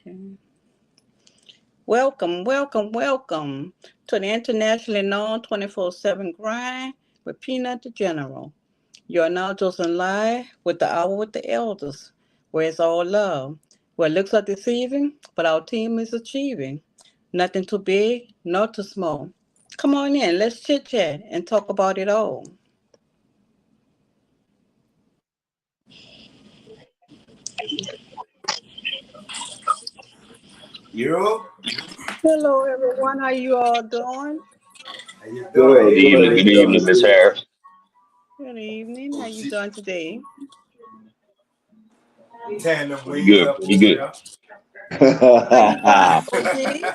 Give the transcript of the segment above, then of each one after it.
Okay. Welcome to the internationally known 24/7 grind with Peanut the General. You are now chosen live with the Hour with the Elders, where it's all love, where looks are deceiving, but our team is achieving. Nothing too big, nor too small. Come on in, let's chit chat and talk about it all. You? Hello, everyone. How you all doing? How you doing? Good, Hey, good, Good evening, Miss good. Harris. Good evening. How you doing today? tearing them Pretty wings good, up pretty over good. there. How you doing, OG?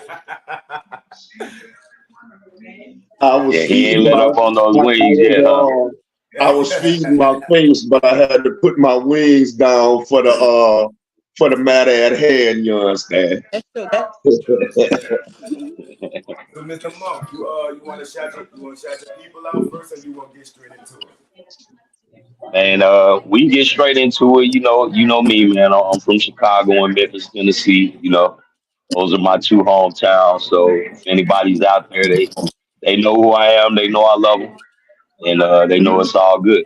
I was Yeah, he ain't feeding let up on those wings yet, huh? I was feeding my face, but I had to put my wings down for the matter at hand. You understand? That's true. That So, Mr. Monk, you want to shout your people out first, or you want to get straight into it? And we get straight into it. You know me, man. I'm from Chicago and Memphis, Tennessee. Those are my two hometowns. So if anybody's out there, they know who I am. They know I love them, and they know it's all good.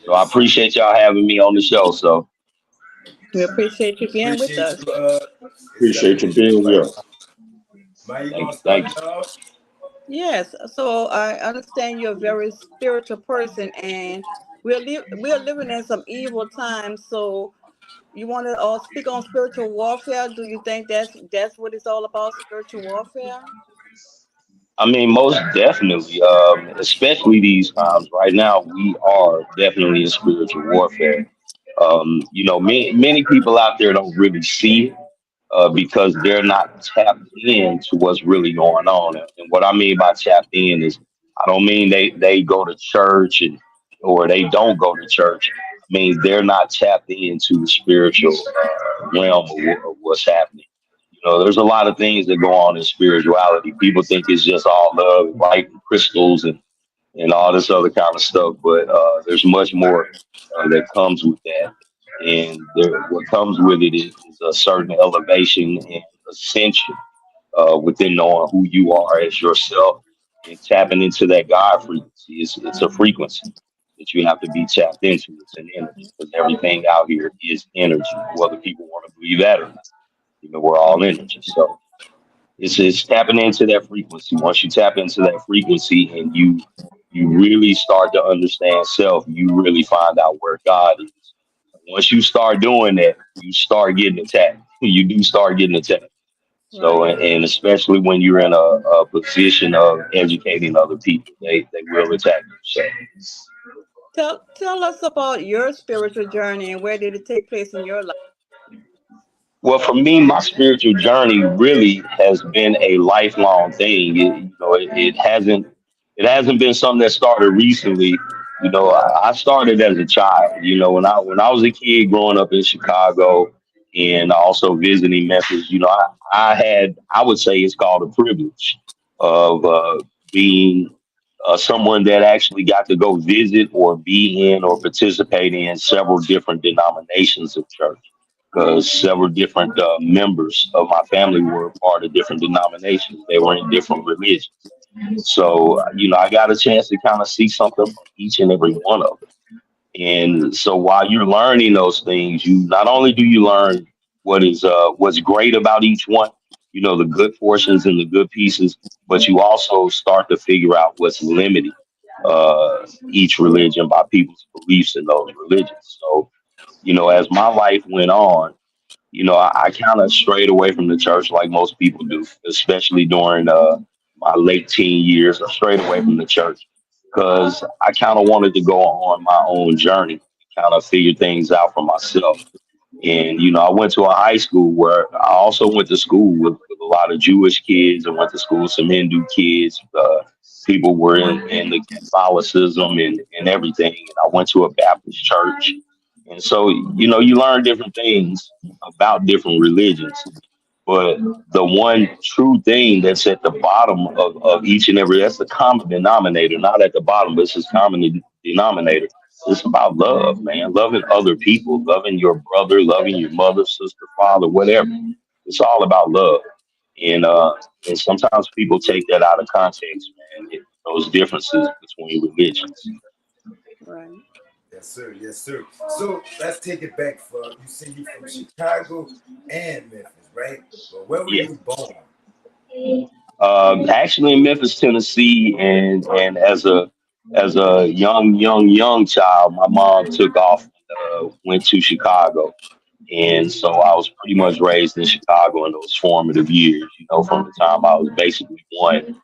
So I Yes. appreciate y'all having me on the show. So we appreciate you being with Appreciate us. you Appreciate accepting you this being here. invite. Man, you thank gonna you, start thank it you. off? Yes, so I understand you're a very spiritual person, and we're living in some evil times. So you want to speak on spiritual warfare? Do you think that's what it's all about, spiritual warfare? I mean, most definitely, especially these times right now, we are definitely in spiritual warfare. Many people out there don't really see it because they're not tapped into what's really going on. And what I mean by tapped in is, I don't mean they go to church or they don't go to church. I mean, they're not tapped into the spiritual realm of what's happening. There's a lot of things that go on in spirituality. People think it's just all love, light, and crystals, and all this other kind of stuff, but there's much more that comes with that. And what comes with it is a certain elevation and ascension within knowing who you are as yourself and tapping into that God frequency. It's a frequency that you have to be tapped into. It's an energy because everything out here is energy, whether people want to believe that or not. We're all energy. So it's tapping into that frequency. Once you tap into that frequency and you really start to understand self, you really find out where God is. Once you start doing that, you start getting attacked. You do start getting attacked. So Right. and especially when you're in a position of educating other people, they will attack you. So Tell us about your spiritual journey and where did it take place in your life? well, for me, my spiritual journey really has been a lifelong thing. It hasn't been something that started recently. I started as a child. When I was a kid growing up in Chicago and also visiting Memphis. I would say it's called a privilege of being someone that actually got to go visit or be in or participate in several different denominations of church because several different members of my family were a part of different denominations. They were in different religions. So, I got a chance to kind of see something from each and every one of them. And so while you're learning those things, you not only do you learn what's great about each one, the good portions and the good pieces, but you also start to figure out what's limiting each religion by people's beliefs in those religions. So, as my life went on, I kind of strayed away from the church like most people do, especially during my late teen years. I strayed away from the church because I kind of wanted to go on my own journey, kind of figure things out for myself. And, I went to a high school where I also went to school with a lot of Jewish kids and went to school with some Hindu kids. People were in the Catholicism and everything. And I went to a Baptist church. And so, you learn different things about different religions. But the one true thing that's at the bottom of each and every, that's the common denominator, not at the bottom, but it's just common denominator, it's about love, man. Loving other people, loving your brother, loving your mother, sister, father, whatever. It's all about love. And sometimes people take that out of context, man. Those differences between religions. Right. Yes, sir. Yes, sir. So let's take it back. For you say you from Chicago and Memphis, right? But where were Yeah. you born? Actually in Memphis, Tennessee, and as a young child, my mom took off, went to Chicago, and so I was pretty much raised in Chicago in those formative years. From the time I was basically one,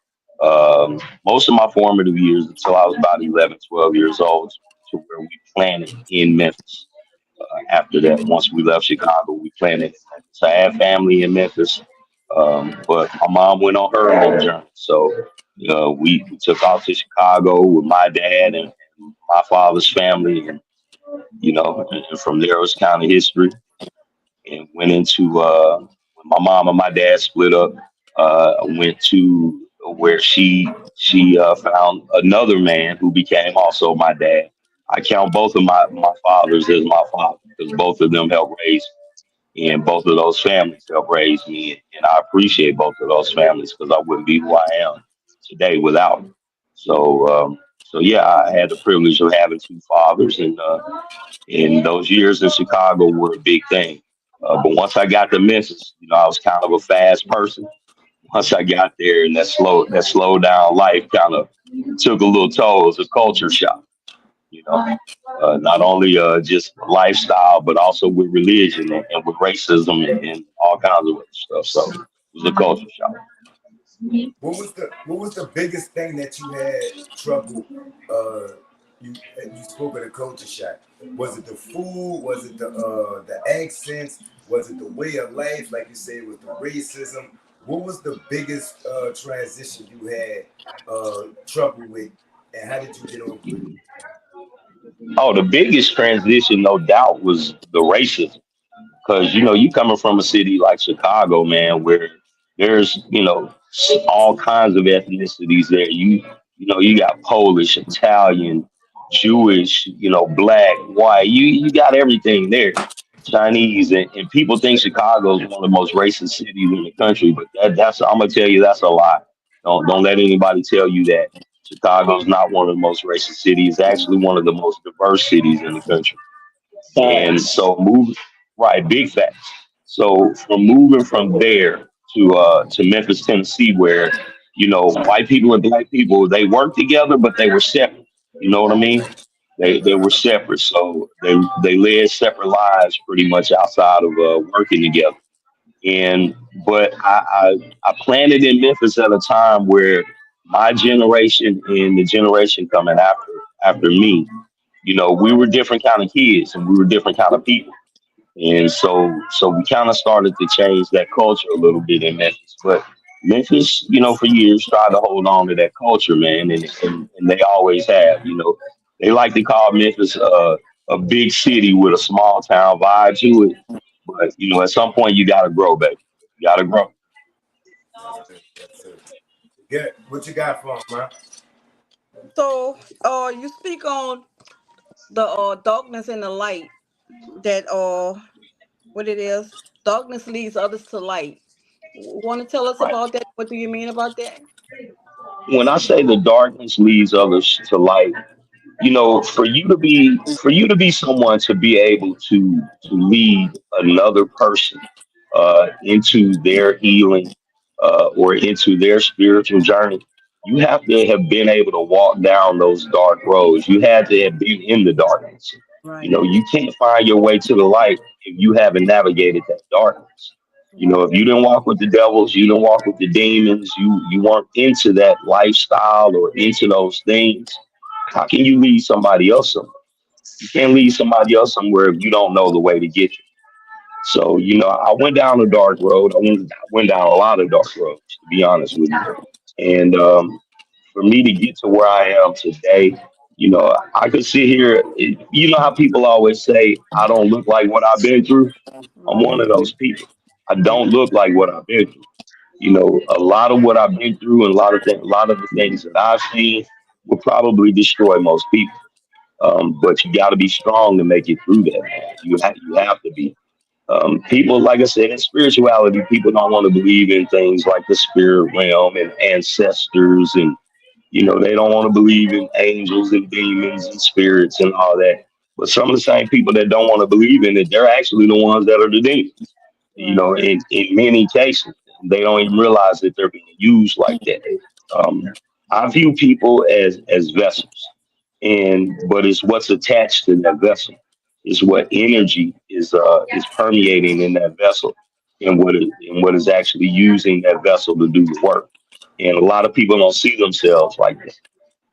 most of my formative years until I was about 11, 12 years old, to where we planted in Memphis. After that, once we left Chicago, we planted. So I had family in Memphis, but my mom went on her own journey. So we took off to Chicago with my dad and my father's family, and from there it was kind of history. And went into when my mom and my dad split up. Went to where she found another man who became also my dad. I count both of my fathers as my father because both of them helped raise me, and both of those families helped raise me, and I appreciate both of those families because I wouldn't be who I am today without them. So yeah, I had the privilege of having two fathers, and those years in Chicago were a big thing. But once I got to Memphis, I was kind of a fast person. Once I got there, and that slow down life kind of took a little toll. It was a culture shock, you know, not only just lifestyle, but also with religion and with racism and all kinds of other stuff. So it was a culture shock. What was the biggest thing that you had trouble? You spoke of the culture shock. Was it the food? Was it the accents? Was it the way of life? Like you said, with the racism. What was the biggest transition you had trouble with, and how did you get over it? Oh, the biggest transition, no doubt, was the racism. Because you coming from a city like Chicago, man, where there's all kinds of ethnicities there. You got Polish, Italian, Jewish, black, white. You got everything there. Chinese, and people think Chicago is one of the most racist cities in the country, but that's I'm gonna tell you that's a lie. Don't let anybody tell you that Chicago's not one of the most racist cities. It's actually one of the most diverse cities in the country. And Facts. so move right, big facts. So from moving from there to Memphis, Tennessee, where white people and black people they worked together, but they were separate. You know what I mean? They were separate, so they led separate lives pretty much outside of working together. And but I planted in Memphis at a time where my generation and the generation coming after me, we were different kind of kids and we were different kind of people. And so we kind of started to change that culture a little bit in Memphis. But Memphis, for years tried to hold on to that culture, man, and they always have. They like to call Memphis a big city with a small town vibe to it. But at some point you gotta grow, baby. You gotta grow. Yes, sir. Yes, sir. Yeah, what you got for 'em, man? So, you speak on the darkness and the light that what it is. Darkness leads others to light. Want to tell us Right. about that? What do you mean about that? When I say the darkness leads others to light, for you to be someone to be able to lead another person into their healing or into their spiritual journey, you have to have been able to walk down those dark roads. You had to have been in the darkness. Right. You can't find your way to the light if you haven't navigated that darkness. If you didn't walk with the devils, you didn't walk with the demons, you weren't into that lifestyle or into those things. How can you lead somebody else somewhere? You can't lead somebody else somewhere if you don't know the way to get there. So, I went down a dark road. I went down a lot of dark roads, to be honest with you. And for me to get to where I am today, I could sit here. You know how people always say, I don't look like what I've been through? I'm Right. one of those people. I don't look like what I've been through. A lot of what I've been through and a lot of the things that I've seen will probably destroy most people. But you got to be strong to make it through that, man. You have to be. People, like I said, in spirituality, people don't want to believe in things like the spirit realm and ancestors, and they don't want to believe in angels and demons and spirits and all that. But some of the same people that don't want to believe in it, they're actually the ones that are the demons. Right. In many cases, they don't even realize that they're being used like that. Um, I view people as vessels, but it's what's attached to that vessel. It's what energy is permeating in that vessel, and what is actually using that vessel to do the work. And a lot of people don't see themselves like that.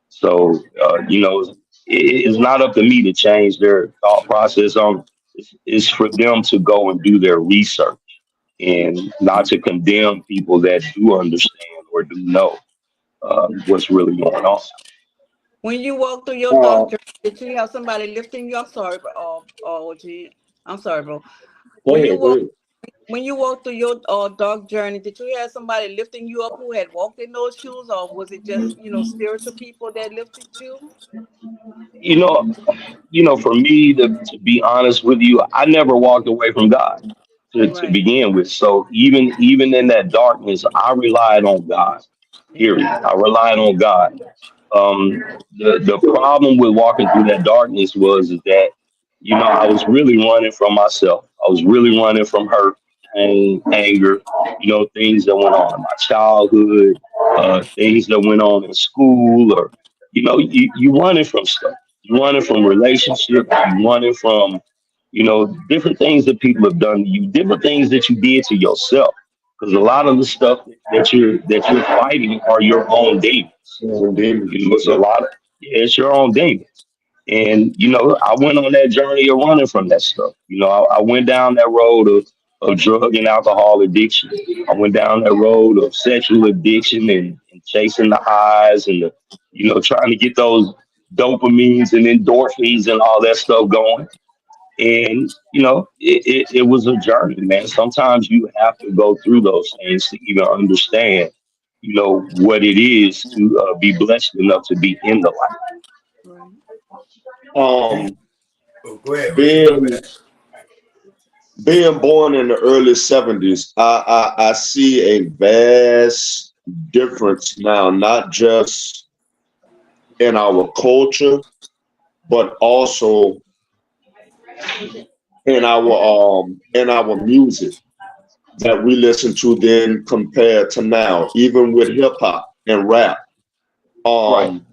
So it's not up to me to change their thought process on. It's for them to go and do their research, and not to condemn people that do understand or do know what's really going on. When you walk through your Uh, doctor, did you have somebody lifting you? I'm sorry, but gee, I'm sorry, bro. Go When you ahead, go walk ahead. when you walk through your dark journey, did you have somebody lifting you up who had walked in those shoes, or was it just spiritual people that lifted you? You know, for me to be honest with you, I never walked away from God to Right. begin with. So even in that darkness, I relied on God. Period. Amen. I relied on God. The problem with walking through that darkness was is that I was really running from myself. I was really running from hurt, pain, anger, things that went on in my childhood, things that went on in school, or you running from stuff. You running from relationships. You running from different things that people have done to you, different things that you did to yourself. Because a lot of the stuff that you're fighting are your own demons. And then, It's a lot of it's your own demons. And I went on that journey of running from that stuff. I went down that road of drug and alcohol addiction. I went down that road of sexual addiction and chasing the highs and trying to get those dopamines and endorphins and all that stuff going. And it was a journey, man. Sometimes you have to go through those things to even understand what it is to be blessed enough to be in the light. Right. You, um, go ahead, Reggie. My being bad. being born in the early 70s, I see a vast difference now, not just in our culture, but also in our music that we listen to then compared to now, even with hip hop and rap. Right. Um,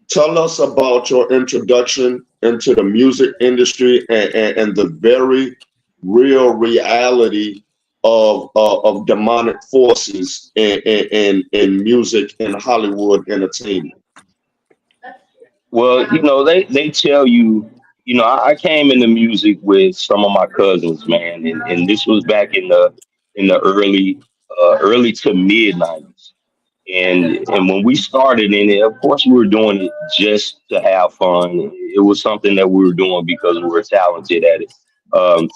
Tell us about your introduction into the music industry and the very real reality of demonic forces in music and Hollywood entertainment. Well, they tell you, I came into music with some of my cousins, man, and this was back in the early to mid '90s. And when we started in it, of course, we were doing it just to have fun. It was something that we were doing because we were talented at it.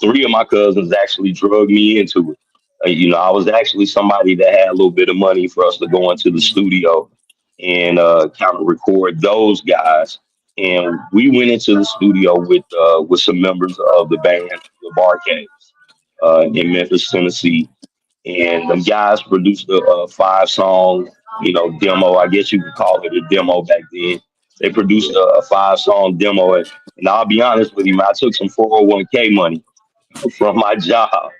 Three of my cousins actually drugged me into it. I was actually somebody that had a little bit of money for us to go into the studio and kind of record those guys. And we went into the studio with some members of the band, the Barcades, in Memphis, Tennessee, and them guys produced a 5 song, demo. I guess you could call it a demo back then. They produced a 5 song demo, and I'll be honest with you, man, I took some 401k money from my job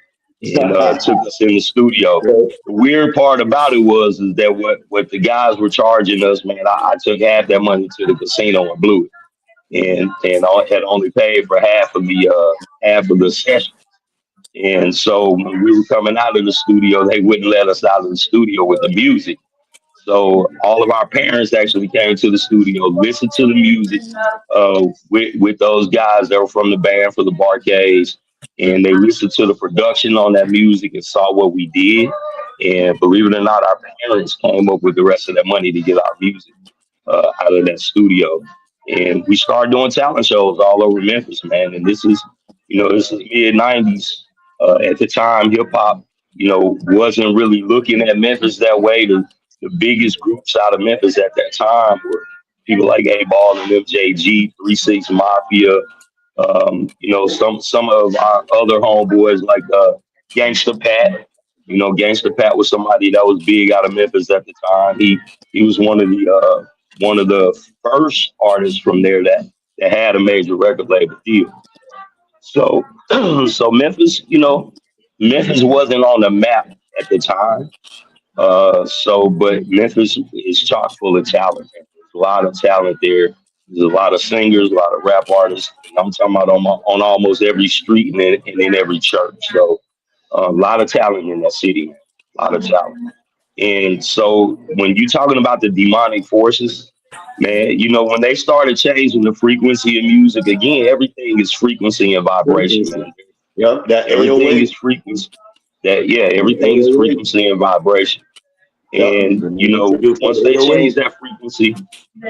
and took us in the studio. The weird part about it was is that what the guys were charging us, man, I took half that money to the casino and blew it, and I had only paid for half of the session. And so when we were coming out of the studio, they wouldn't let us out of the studio with the music. So all of our parents actually came to the studio, listened to the music with those guys that were from the band for the Barcades, and they listened to the production on that music and saw what we did. And believe it or not, our parents came up with the rest of that money to get our music out of that studio. And we started doing talent shows all over Memphis, man. And this is mid '90s. At the time, hip hop, wasn't really looking at Memphis that way. The biggest groups out of Memphis at that time were people like A-Ball and MJG, 3-6 Mafia. You know, some of our other homeboys like Gangsta Pat. You know, Gangsta Pat was somebody that was big out of Memphis at the time. He was one of the first artists from there that had a major record label deal. So so Memphis, you know, Memphis wasn't on the map at the time. But Memphis is chock full of talent. There's a lot of talent there. There's a lot of singers, a lot of rap artists. And I'm talking about on almost every street and in every church. So a lot of talent in that city, man. A lot of talent. And so when you're talking about the demonic forces, man, you know, when they started changing the frequency of music, again, everything is frequency and vibration, man. Yep, that Everything 808. is frequency. Everything is frequency and vibration. And you know, once they change that frequency,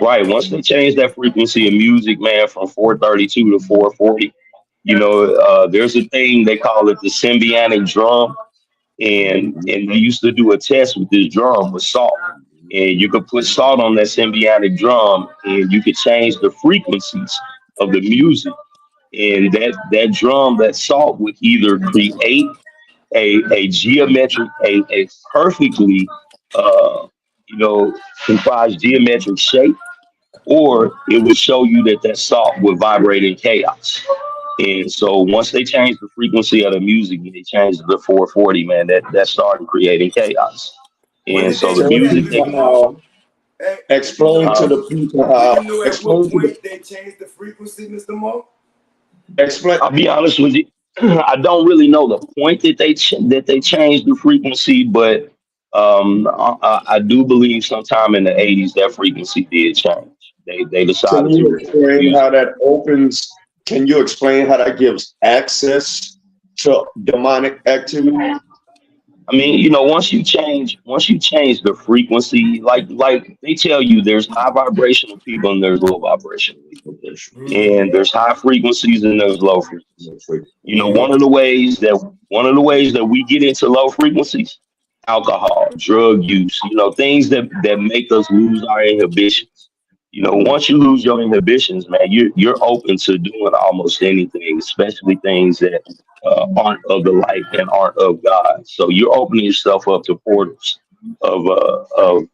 right? Once they change that frequency of music, man, from 432 to 440, you know, there's a thing they call it the symbiotic drum, and we used to do a test with this drum with salt, and you could put salt on that symbiotic drum, and you could change the frequencies of the music, and that drum, that salt would either create a geometric, a perfectly you know, comprised geometric shape, or it would show you that salt would vibrate in chaos. And so once they changed the frequency of the music, they changed it to 440, man, that started creating chaos. And so the music Explain to the people how. You know at what point they changed the frequency, Mr. Mo? Explain. I'll be honest with you, I don't really know the point that they changed the frequency, but I do believe sometime in the 80s that frequency did change. They decided Can you to explain how that opens? Can you explain how that gives access to demonic activity? I mean, you know, once you change the frequency, like they tell you, there's high vibrational people and there's low vibrational people, and there's high frequencies and there's low frequencies. You know, one of the ways that we get into low frequencies, alcohol, drug use, you know, things that make us lose our inhibitions. You know, once you lose your inhibitions, man, you're open to doing almost anything, especially things that aren't of the light and aren't of God. So you're opening yourself up to portals of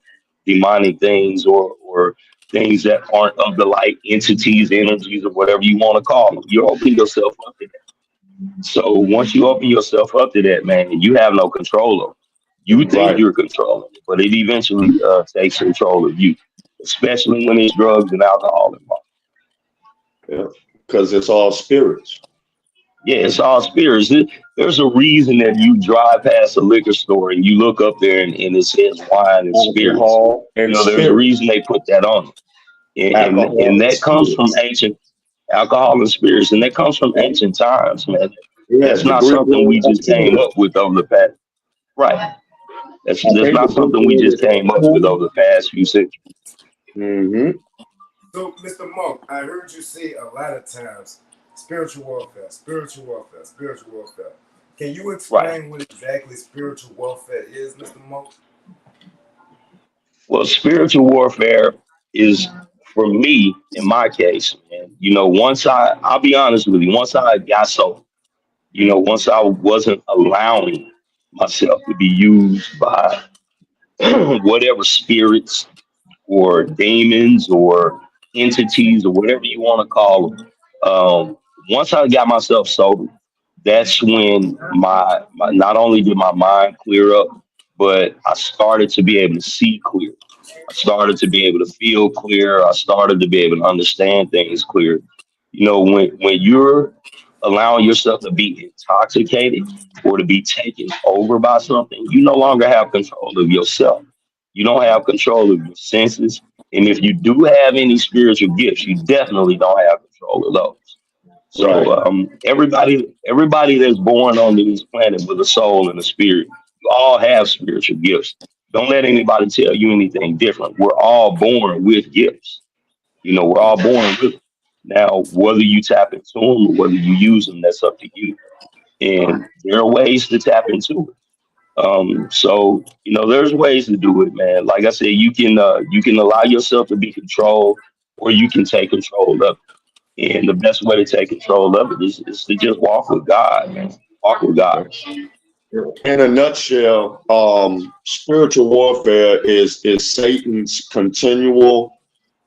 demonic things or things that aren't of the light, entities, energies, or whatever you want to call them. You're opening yourself up to that. So once you open yourself up to that, man, you have no control over it. You think you're controlling it, but it eventually takes control of you, especially when it's drugs and alcohol involved. Yeah, because it's all spirits. Yeah, it's all spirits. There's a reason that you drive past a liquor store and you look up there and it says wine and spirits. Alcohol and You know, there's a reason they put that on it. And that comes from ancient alcohol and spirits, and that comes from ancient times, man. Yeah, That's not something we just came up with over the past. Right. That's not something we just came up with over the past few centuries. Mm-hmm. So, Mr. Monk, I heard you say a lot of times, spiritual warfare, spiritual warfare, spiritual warfare. Can you explain what exactly spiritual warfare is, Mr. Monk? Well, spiritual warfare is, for me, in my case, man, you know, I'll be honest with you, once I got sober, you know, once I wasn't allowing myself to be used by whatever spirits or demons or entities or whatever you want to call them. Once I got myself sober, that's when my not only did my mind clear up, but I started to be able to see clear. I started to be able to feel clear. I started to be able to understand things clear. You know, when you're allowing yourself to be intoxicated or to be taken over by something, you no longer have control of yourself. You don't have control of your senses. And if you do have any spiritual gifts, you definitely don't have control of those. So everybody that's born on this planet with a soul and a spirit, you all have spiritual gifts. Don't let anybody tell you anything different. We're all born with gifts. You know, we're all born with them. Now, whether you tap into them or whether you use them, that's up to you. And there are ways to tap into it. So, you know, there's ways to do it, man. Like I said, you can allow yourself to be controlled or you can take control of it. And the best way to take control of it is to just walk with God, man. Walk with God. In a nutshell, spiritual warfare is Satan's continual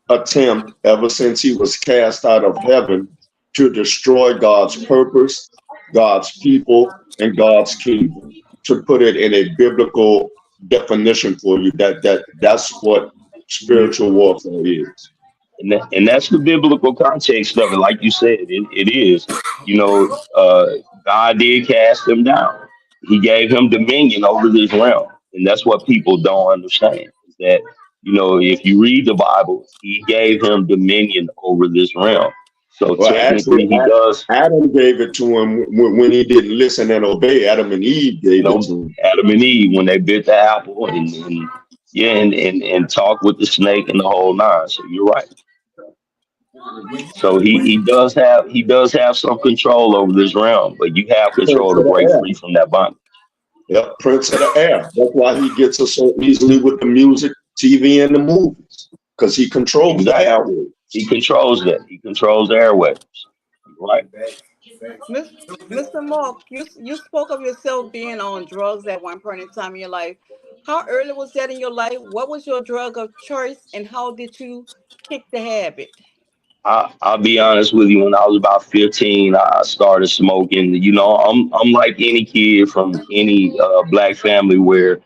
attempt ever since he was cast out of heaven to destroy God's purpose, God's people, and God's kingdom. To put it in a biblical definition for you, that's what spiritual warfare is. And that's the biblical context of it. Like you said, it is. God did cast him down. He gave him dominion over this realm. And that's what people don't understand. Is that, if you read the Bible, he gave him dominion over this realm. So Well, technically actually, he does. Adam gave it to him when he didn't listen and obey. Adam and Eve gave it to him. Adam and Eve, when they bit the apple and talked with the snake and the whole nine. So you're right. So he does have some control over this realm, but you have control to break free from that bondage. Yep, Prince of the Air. That's why he gets us so easily with the music, TV, and the movies, because he controls the airwaves. He controls that. He controls the airwaves. Right. Mr. Mark, you spoke of yourself being on drugs at one point in time in your life. How early was that in your life? What was your drug of choice, and how did you kick the habit? I'll be honest with you. When I was about 15, I started smoking. I'm like any kid from any black family where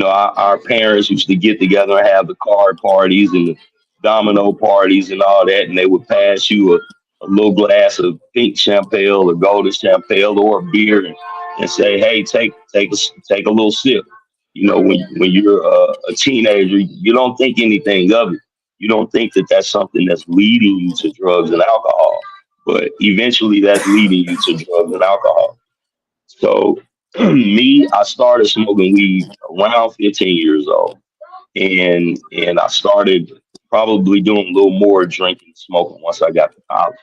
our parents used to get together and have the card parties and the domino parties and all that, and they would pass you a little glass of pink champagne or golden champagne or a beer and say, "Hey, take a little sip." When you're a teenager, you don't think anything of it. You don't think that that's something that's leading you to drugs and alcohol, but eventually that's leading you to drugs and alcohol. So I started smoking weed around 15 years old, and I started probably doing a little more drinking and smoking once I got to college.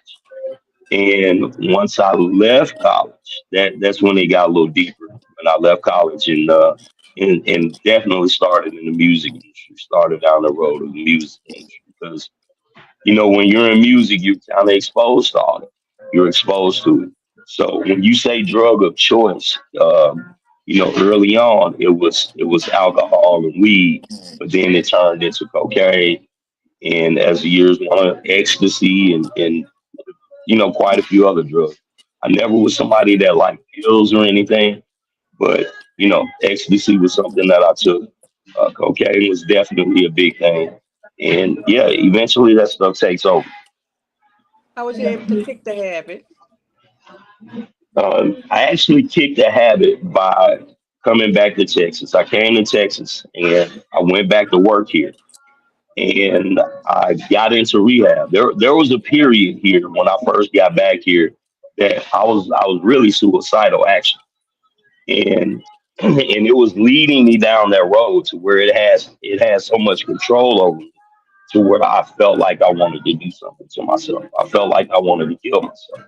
And once I left college, that's when it got a little deeper. When I left college and definitely started in the music industry, started down the road of the music industry. Because, when you're in music, you're kind of exposed to all it. You're exposed to it. So when you say drug of choice, early on it was alcohol and weed, but then it turned into cocaine, and as the years went on, ecstasy and quite a few other drugs. I never was somebody that liked pills or anything, but ecstasy was something that I took. Cocaine was definitely a big thing, and yeah, eventually that stuff takes over. How was you able to kick the habit? I actually kicked the habit by coming back to Texas. I came to Texas and I went back to work here, and I got into rehab. There was a period here when I first got back here that I was really suicidal, actually, and and it was leading me down that road to where it has so much control over me, to where I felt like I wanted to do something to myself. I felt like I wanted to kill myself,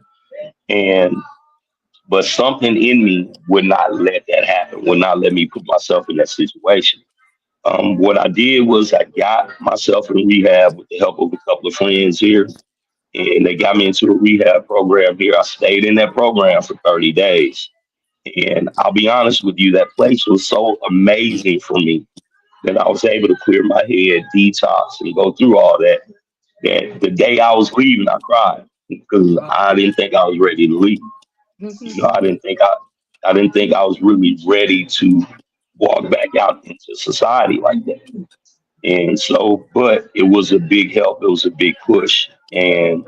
but something in me would not let that happen. Would not let me put myself in that situation. What I did was I got myself in rehab with the help of a couple of friends here, and they got me into a rehab program here. I stayed in that program for 30 days. And I'll be honest with you, that place was so amazing for me that I was able to clear my head, detox, and go through all that. That the day I was leaving, I cried because I didn't think I was ready to leave. I didn't think I was really ready to walk back out into society like that. And so, but it was a big help. It was a big push. And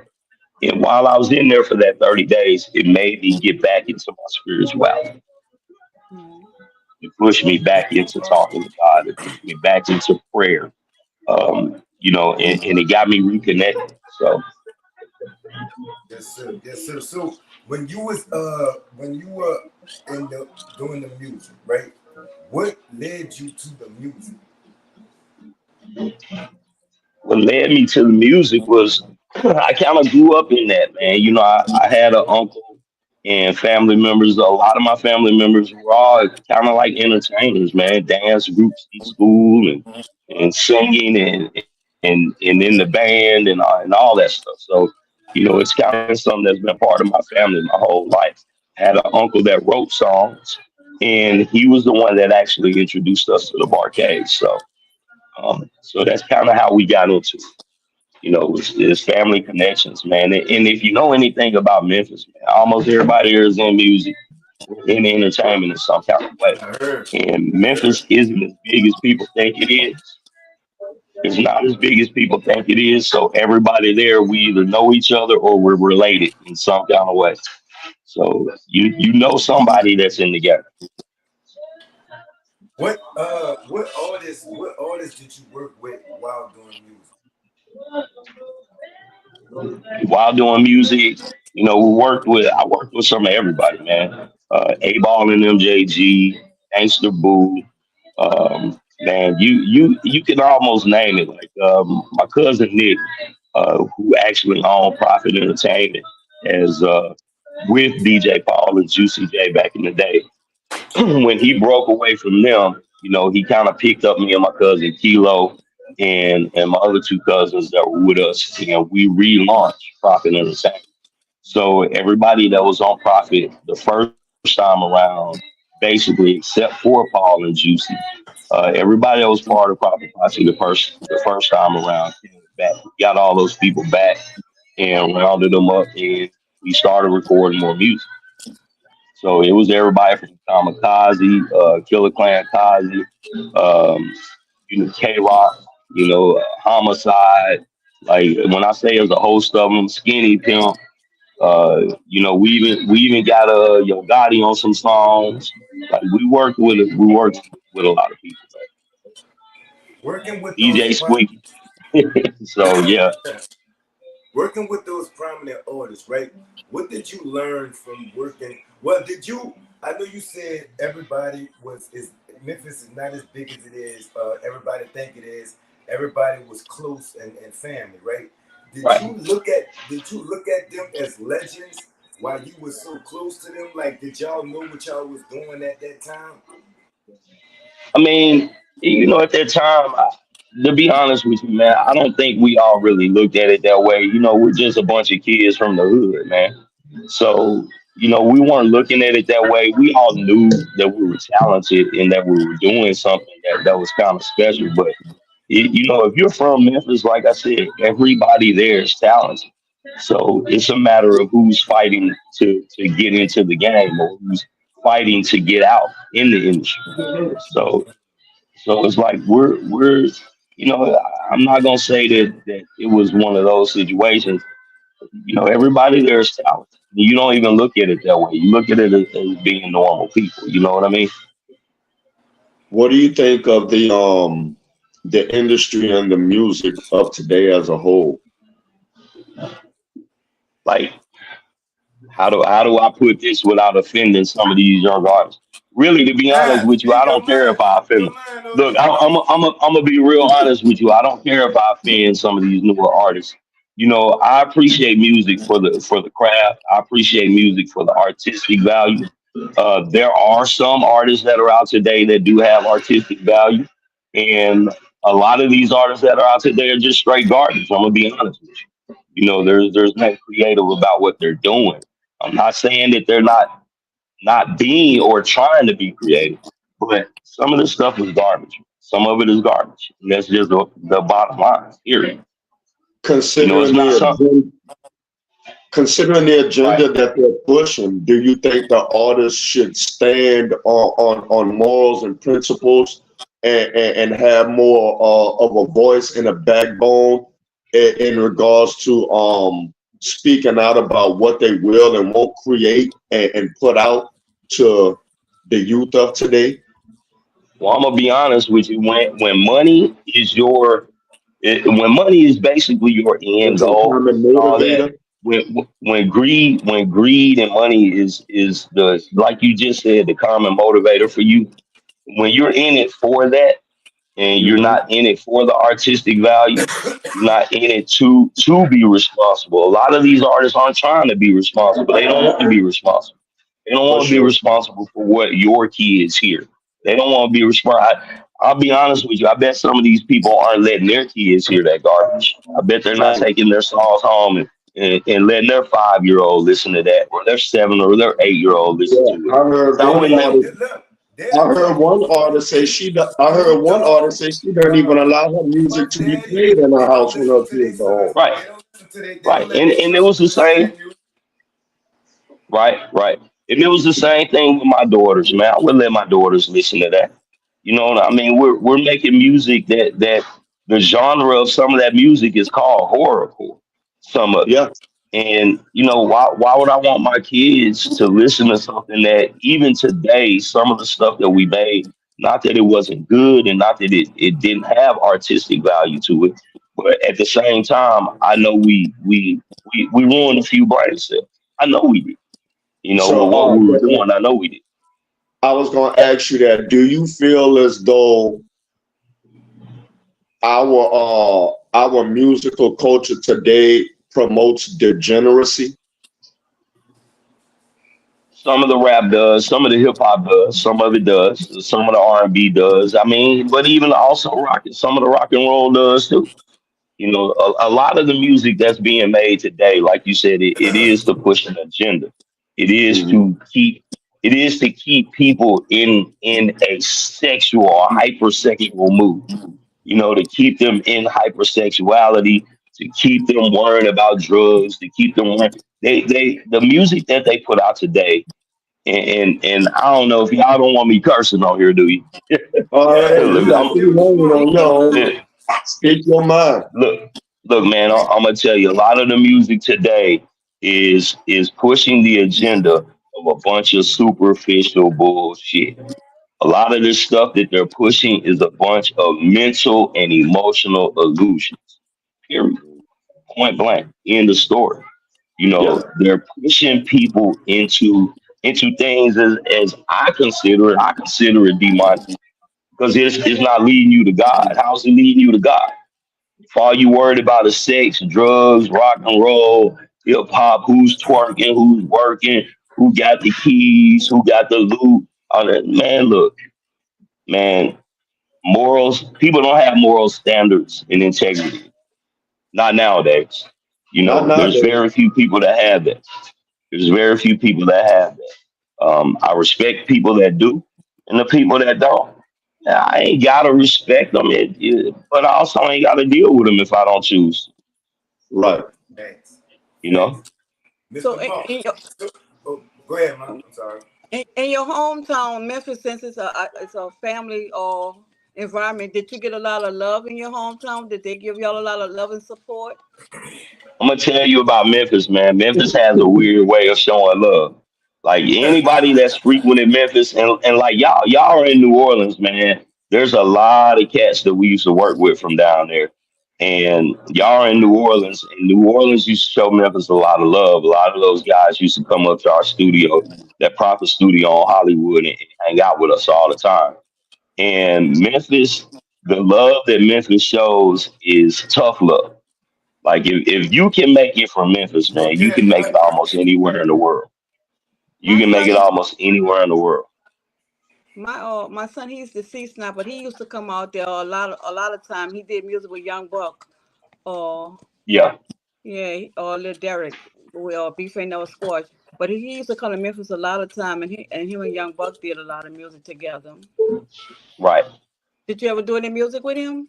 while I was in there for that 30 days, it made me get back into my spirituality. It pushed me back into talking to God. It pushed me back into prayer. And it got me reconnected. So Yes, sir. Yes, sir. So when you were doing the music, right? What led you to the music? what led me to the music was I kind of grew up in that, man. I had an uncle and family members. A lot of my family members were all kind of like entertainers, man. Dance groups in school and singing and in the band and all that stuff. So, it's kind of something that's been part of my family my whole life. I had an uncle that wrote songs, and he was the one that actually introduced us to the Barcade. So that's kind of how we got into it. It's family connections, man. And if you know anything about Memphis, man, almost everybody here is in music, in entertainment in some kind of way. I heard. And Memphis isn't as big as people think it is. It's not as big as people think it is. So everybody there, we either know each other or we're related in some kind of way. So you know somebody that's in the game. What artists did you work with while doing music? While doing music, I worked with some of everybody, man. A-Ball and MJG, Gangster Boo. Man, you can almost name it. Like my cousin Nick, who actually owned Profit Entertainment, as with DJ Paul and Juicy J back in the day. When he broke away from them, he kind of picked up me and my cousin Kilo and my other two cousins that were with us, and we relaunched Profit Entertainment. So everybody that was on Profit the first time around, basically except for Paul and Juicy, everybody that was part of Profit Posse the first time around came back. We got all those people back and rounded them up, and we started recording more music. So it was everybody from Kamikaze, Killer Clan Kazi, K-Rock, Homicide. Like when I say there's a host of them, Skinny Pimp. We even got Yo Gotti on some songs. Like we worked with a lot of people. Working with DJ Squeaky. So yeah. Working with those prominent artists, right? What did you learn from working? Well, I know you said Memphis is not as big as it is. Everybody think it is. Everybody was close and family, right? Did you look at them as legends while you were so close to them? Like, did y'all know what y'all was doing at that time? I mean, at that time, to be honest with you, man, I don't think we all really looked at it that way. We're just a bunch of kids from the hood, man. So, we weren't looking at it that way. We all knew that we were talented and that we were doing something that was kind of special. But, if you're from Memphis, like I said, everybody there is talented. So it's a matter of who's fighting to get into the game or who's fighting to get out in the industry. So it's like we're I'm not gonna say that it was one of those situations. Everybody there is talented. You don't even look at it that way. You look at it as being normal people. You know what I mean? What do you think of the industry and the music of today as a whole? Like, how do I put this without offending some of these young artists? Really, to be honest with you, I don't care if I offend them. Look, I'm gonna be real honest with you. I don't care if I offend some of these newer artists. I appreciate music for the craft. I appreciate music for the artistic value. There are some artists that are out today that do have artistic value, and a lot of these artists that are out today are just straight garbage. I'm gonna be honest with you. There's nothing creative about what they're doing. I'm not saying that they're not being or trying to be creative, but some of this stuff is garbage. Some of it is garbage. And that's just the bottom line. Period. Considering the agenda that they're pushing, do you think the artists should stand on morals and principles and have more of a voice and a backbone in regards to speaking out about what they will and won't create and put out to the youth of today? Well, I'm gonna be honest with you. When money is when money is basically your end goal, all that, when greed and money is the, like you just said, the common motivator for you. When you're in it for that, and you're not in it for the artistic value, you're not in it to be responsible. A lot of these artists aren't trying to be responsible. They don't want to be responsible. They don't want to be responsible for what your kids hear. They don't want to be responsible. I'll be honest with you. I bet some of these people aren't letting their kids hear that garbage. I bet they're not Right. taking their songs home and letting their 5-year-old listen to that, or their 7 or their 8-year old listen Yeah. to it. I heard 'Cause I one wouldn't never. artist. Look, I they'll heard tell one you, artist say if she. I you heard one artist don't, say she doesn't even allow her music fuck to be that, played in her they don't house when her listen to their kids are home. son. Right, They don't listen to they right, don't let their and it children was the listen to same. that music. Right, right. And it was the same thing with my daughters, man. I would let my daughters listen to that. You know what I mean? We're making music that the genre of some of that music is called horrorcore. Some of it. Yeah. And you know, why would I want my kids to listen to something that even today, some of the stuff that we made, not that it wasn't good and not that it didn't have artistic value to it, but at the same time, I know we ruined a few brain cells. I know we did. You know, So, with what we were doing, I know we did. I was going to ask you that. Do you feel as though our musical culture today promotes degeneracy? Some of the rap does, some of the hip hop does, some of it does, some of the R&B does. I mean, but even also some of the rock and roll does too. You know, a lot of the music that's being made today, like you said, it is to push an agenda. It is Mhm. to keep it is to keep people in a sexual or hypersexual mood. You know, to keep them in hypersexuality, to keep them worrying about drugs, to keep them worrying. The music that they put out today, and I don't know if y'all don't want me cursing on here, do you? All right, Yeah, you Look, got let's free do I'm, what you reign want. on Take your your own. time. look, Speak your mind. look, look, man. I'm gonna tell you, a lot of the music today is pushing the agenda of a bunch of superficial bullshit. A lot of this stuff that they're pushing is a bunch of mental and emotional illusions. Period. Point blank. End of story. You Yes. know, they're pushing people into things as I consider it demonic because it's not leading you to God. How's it leading you to God? If all you worried about is sex, drugs, rock and roll, hip hop, who's twerking, who's working, who got the keys, who got the loot, all that, man, look, man, morals, people don't have moral standards and integrity. Not nowadays. You Not know, there's nowadays. very few people that have that. There's very few people that have that. I respect people that do, and the people that don't. Yeah, I ain't gotta respect them, but I also ain't gotta deal with them if I don't choose. Right. Thanks. You know, Thanks. So Mr. Boss. Oh, go ahead, man. I'm sorry. in your hometown, Memphis, since it's a family or environment, did you get a lot of love in your hometown? Did they give y'all a lot of love and support? I'm gonna tell you about Memphis, man. Memphis has a weird way of showing love. Like anybody that's frequented Memphis and like y'all are in New Orleans, man. There's a lot of cats that we used to work with from down there. And y'all are in New Orleans, and New Orleans used to show Memphis a lot of love. A lot of those guys used to come up to our studio, that Prophet Studio on Hollywood, and hang out with us all the time. And Memphis, the love that Memphis shows is tough love. Like if you can make it from Memphis, No man, you cap. can make I it almost anywhere in the world. You My can make son, it almost anywhere in the world. my son, he's deceased now, but he used to come out there a lot of time. He did music with Young Buck, or Yeah, yeah, or Lil Derek, or Beef Ain't No Sports. But he used to come to Memphis a lot of time, and him and Young Buck did a lot of music together. right. Did you ever do any music with him?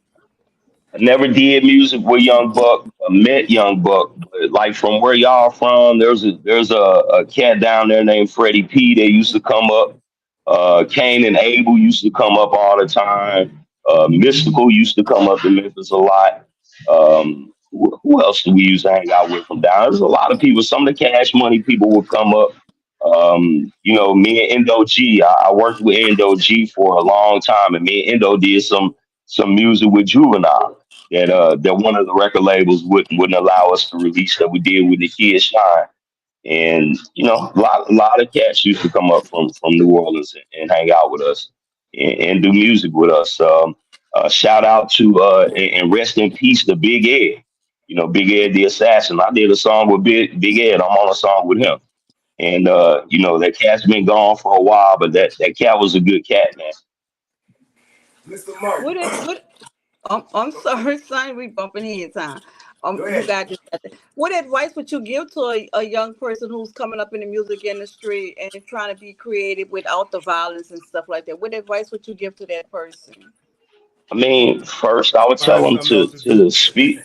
I never did music with Young Buck. I met Young Buck, but like from where y'all from, there's a cat down there named Freddie P. That used to come up. Cain and Abel used to come up all the time. Mystical used to come up to Memphis a lot. Who else do we used to hang out with from down? There's a lot of people. Some of the Cash Money people would come up. You know, me and Endo G. I worked with Endo G for a long time, and me and Endo did some music with Juvenile that one of the record labels wouldn't allow us to release that we did with the Kid Shine. And you know, a lot of cats used to come up from New Orleans and hang out with us and do music with us. Shout out to and rest in peace to Big Ed. You know, Big Ed the Assassin. I did a song with Big Ed. I'm on a song with him. And you know, that cat's been gone for a while, but that cat was a good cat, man. Mr. Mark, What I'm sorry, son. We bumping heads, huh? go You ahead. got this. What advice would you give to a young person who's coming up in the music industry and is trying to be creative without the violence and stuff like that? What advice would you give to that person? I mean, first I would tell Find them something else to to do. speak.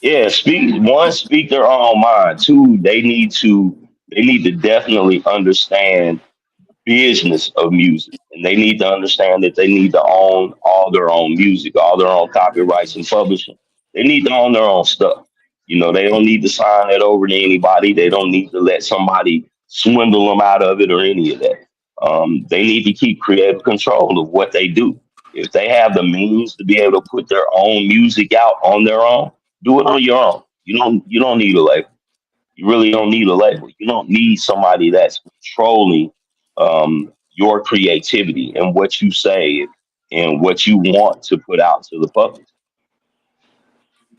Yeah, speak their own mind. Two, they need to definitely understand business of music, and they need to understand that they need to own all their own music, all their own copyrights and publishing. They need to own their own stuff. You know, they don't need to sign it over to anybody. They don't need to let somebody swindle them out of it or any of that. They need to keep creative control of what they do. If they have the means to be able to put their own music out on their own, do it on your own. You don't need a label. You really don't need a label. You don't need somebody that's controlling your creativity and what you say and what you want to put out to the public.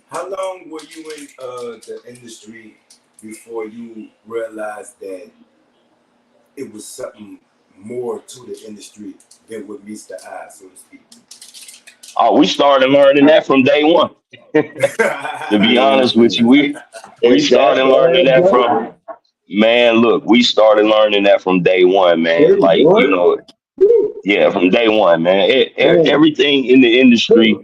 How long were you in the industry before you realized that it was something more to the industry than what meets the eye, so to speak? Oh, we started learning that from day one. To be honest with you, we Is that started learning bad, that bro? from man. Look, we started learning that from day one, man. Hey, Like boy. yeah, from day one, man. Man. Everything in the industry,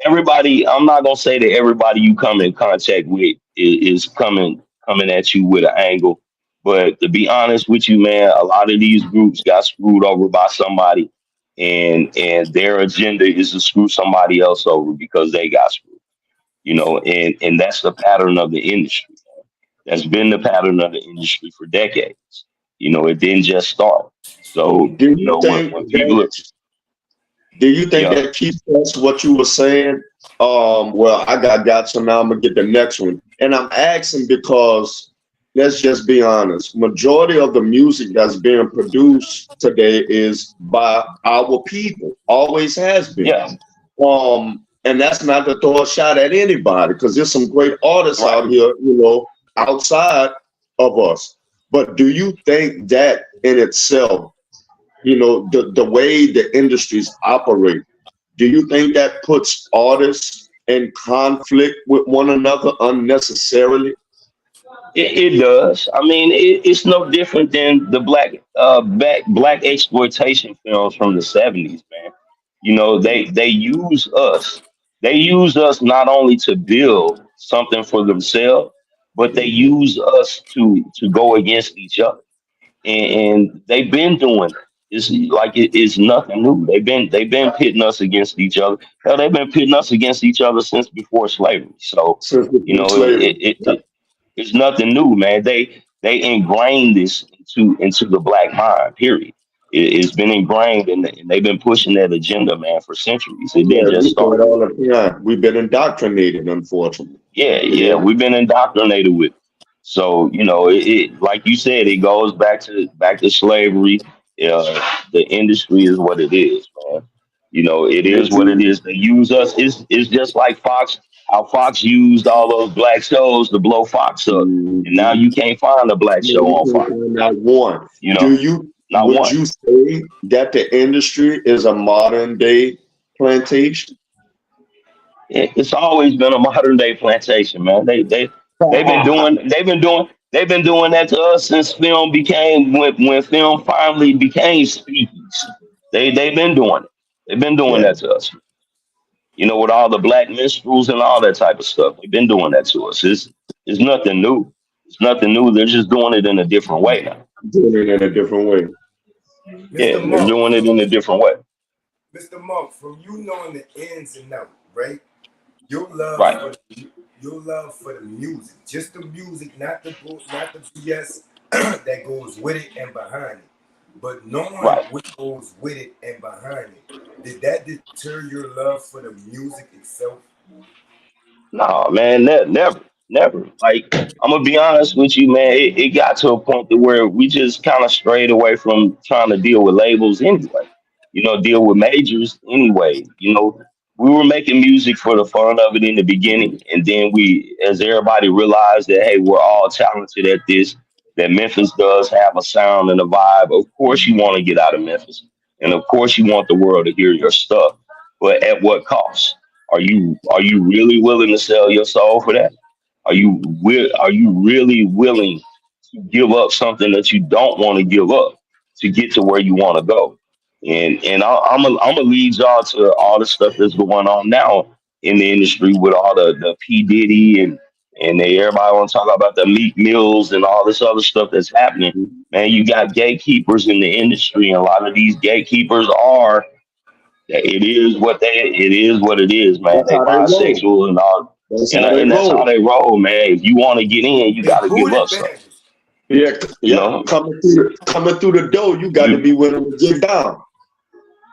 everybody. I'm not gonna say that everybody you come in contact with is coming at you with an angle, but to be honest with you, man, a lot of these groups got screwed over by somebody, and their agenda is to screw somebody else over because they got screwed. You know, and that's the pattern of the industry. That's been the pattern of the industry for decades. You know, it didn't just start. So, Do you you know, think when people that yeah, keeps us what you were saying? Well, I got so now I'm gonna get the next one. And I'm asking because let's just be honest, majority of the music that's being produced today is by our people, always has been. yeah, And that's not to throw a shot at anybody because there's some great artists right. out here, outside of us. But do you think that in itself, the way the industries operate, do you think that puts artists in conflict with one another unnecessarily? It does. I mean, it's no different than the black exploitation films from the '70s, man. You know, they use us. They use us not only to build something for themselves, but they use us to go against each other. And they've been doing it. It's like it's nothing new. They've been pitting us against each other. Hell, they've been pitting us against each other since before slavery. So Since you before know, slavery. it's nothing new, man. They ingrained this into the black mind. Period. It's been ingrained, and they've been pushing that agenda, man, for centuries. It Yeah, didn't just we say it start. all the time. We've been indoctrinated, unfortunately. Yeah, yeah, Yeah. we've been indoctrinated with it. So you know, like you said, it goes back to slavery. The industry is what it is, man. You know, it is Did what it you is. They use us. It's just like Fox. How Fox used all those black shows to blow Fox up, and now Mhm. you can't find a black Yeah, show you on can't Fox. find that one. You Do know, you not Would one. you say that the industry is a modern day plantation? It's always been a modern day plantation, man. They've been doing that to us since film became when film finally became speakeasy. They've been doing it. They've been doing Yeah. that to us. You know, with all the black minstrels and all that type of stuff. They've been doing that to us. It's nothing new. It's nothing new. They're just doing it in a different way now. Doing it in a different way. Mr. Yeah, they're Monk, doing it in a different way. Mr. Monk, from you knowing the ins and outs, right? Your love Right, for your love for the music, just the music, not the BS that goes with it and behind it, but knowing right. what goes with it and behind it. Did that deter your love for the music itself? No, man, never, never. Like I'm gonna be honest with you, man. It got to a point to where we just kind of strayed away from trying to deal with labels anyway. You know, deal with majors anyway. You know, we were making music for the fun of it in the beginning, and then as everybody realized that hey, we're all talented at this. That Memphis does have a sound and a vibe. Of course, you want to get out of Memphis, and of course, you want the world to hear your stuff. but at what cost? Are you really willing to sell your soul for that? Are you really willing to give up something that you don't want to give up to get to where you want to go? And I'm gonna lead y'all to all the stuff that's going on now in the industry with all the P Diddy and everybody want to talk about the Meek Mills and all this other stuff that's happening. Man, you got gatekeepers in the industry, and a lot of these gatekeepers are it is what it is, man. That's They how they roll. bisexual and all, That's and, how they and that's how roll. they roll, man. If you want to get in, you They got to give booty up something. badges. Yeah, You yeah. know, Coming through the door, you got to you be willing to get down.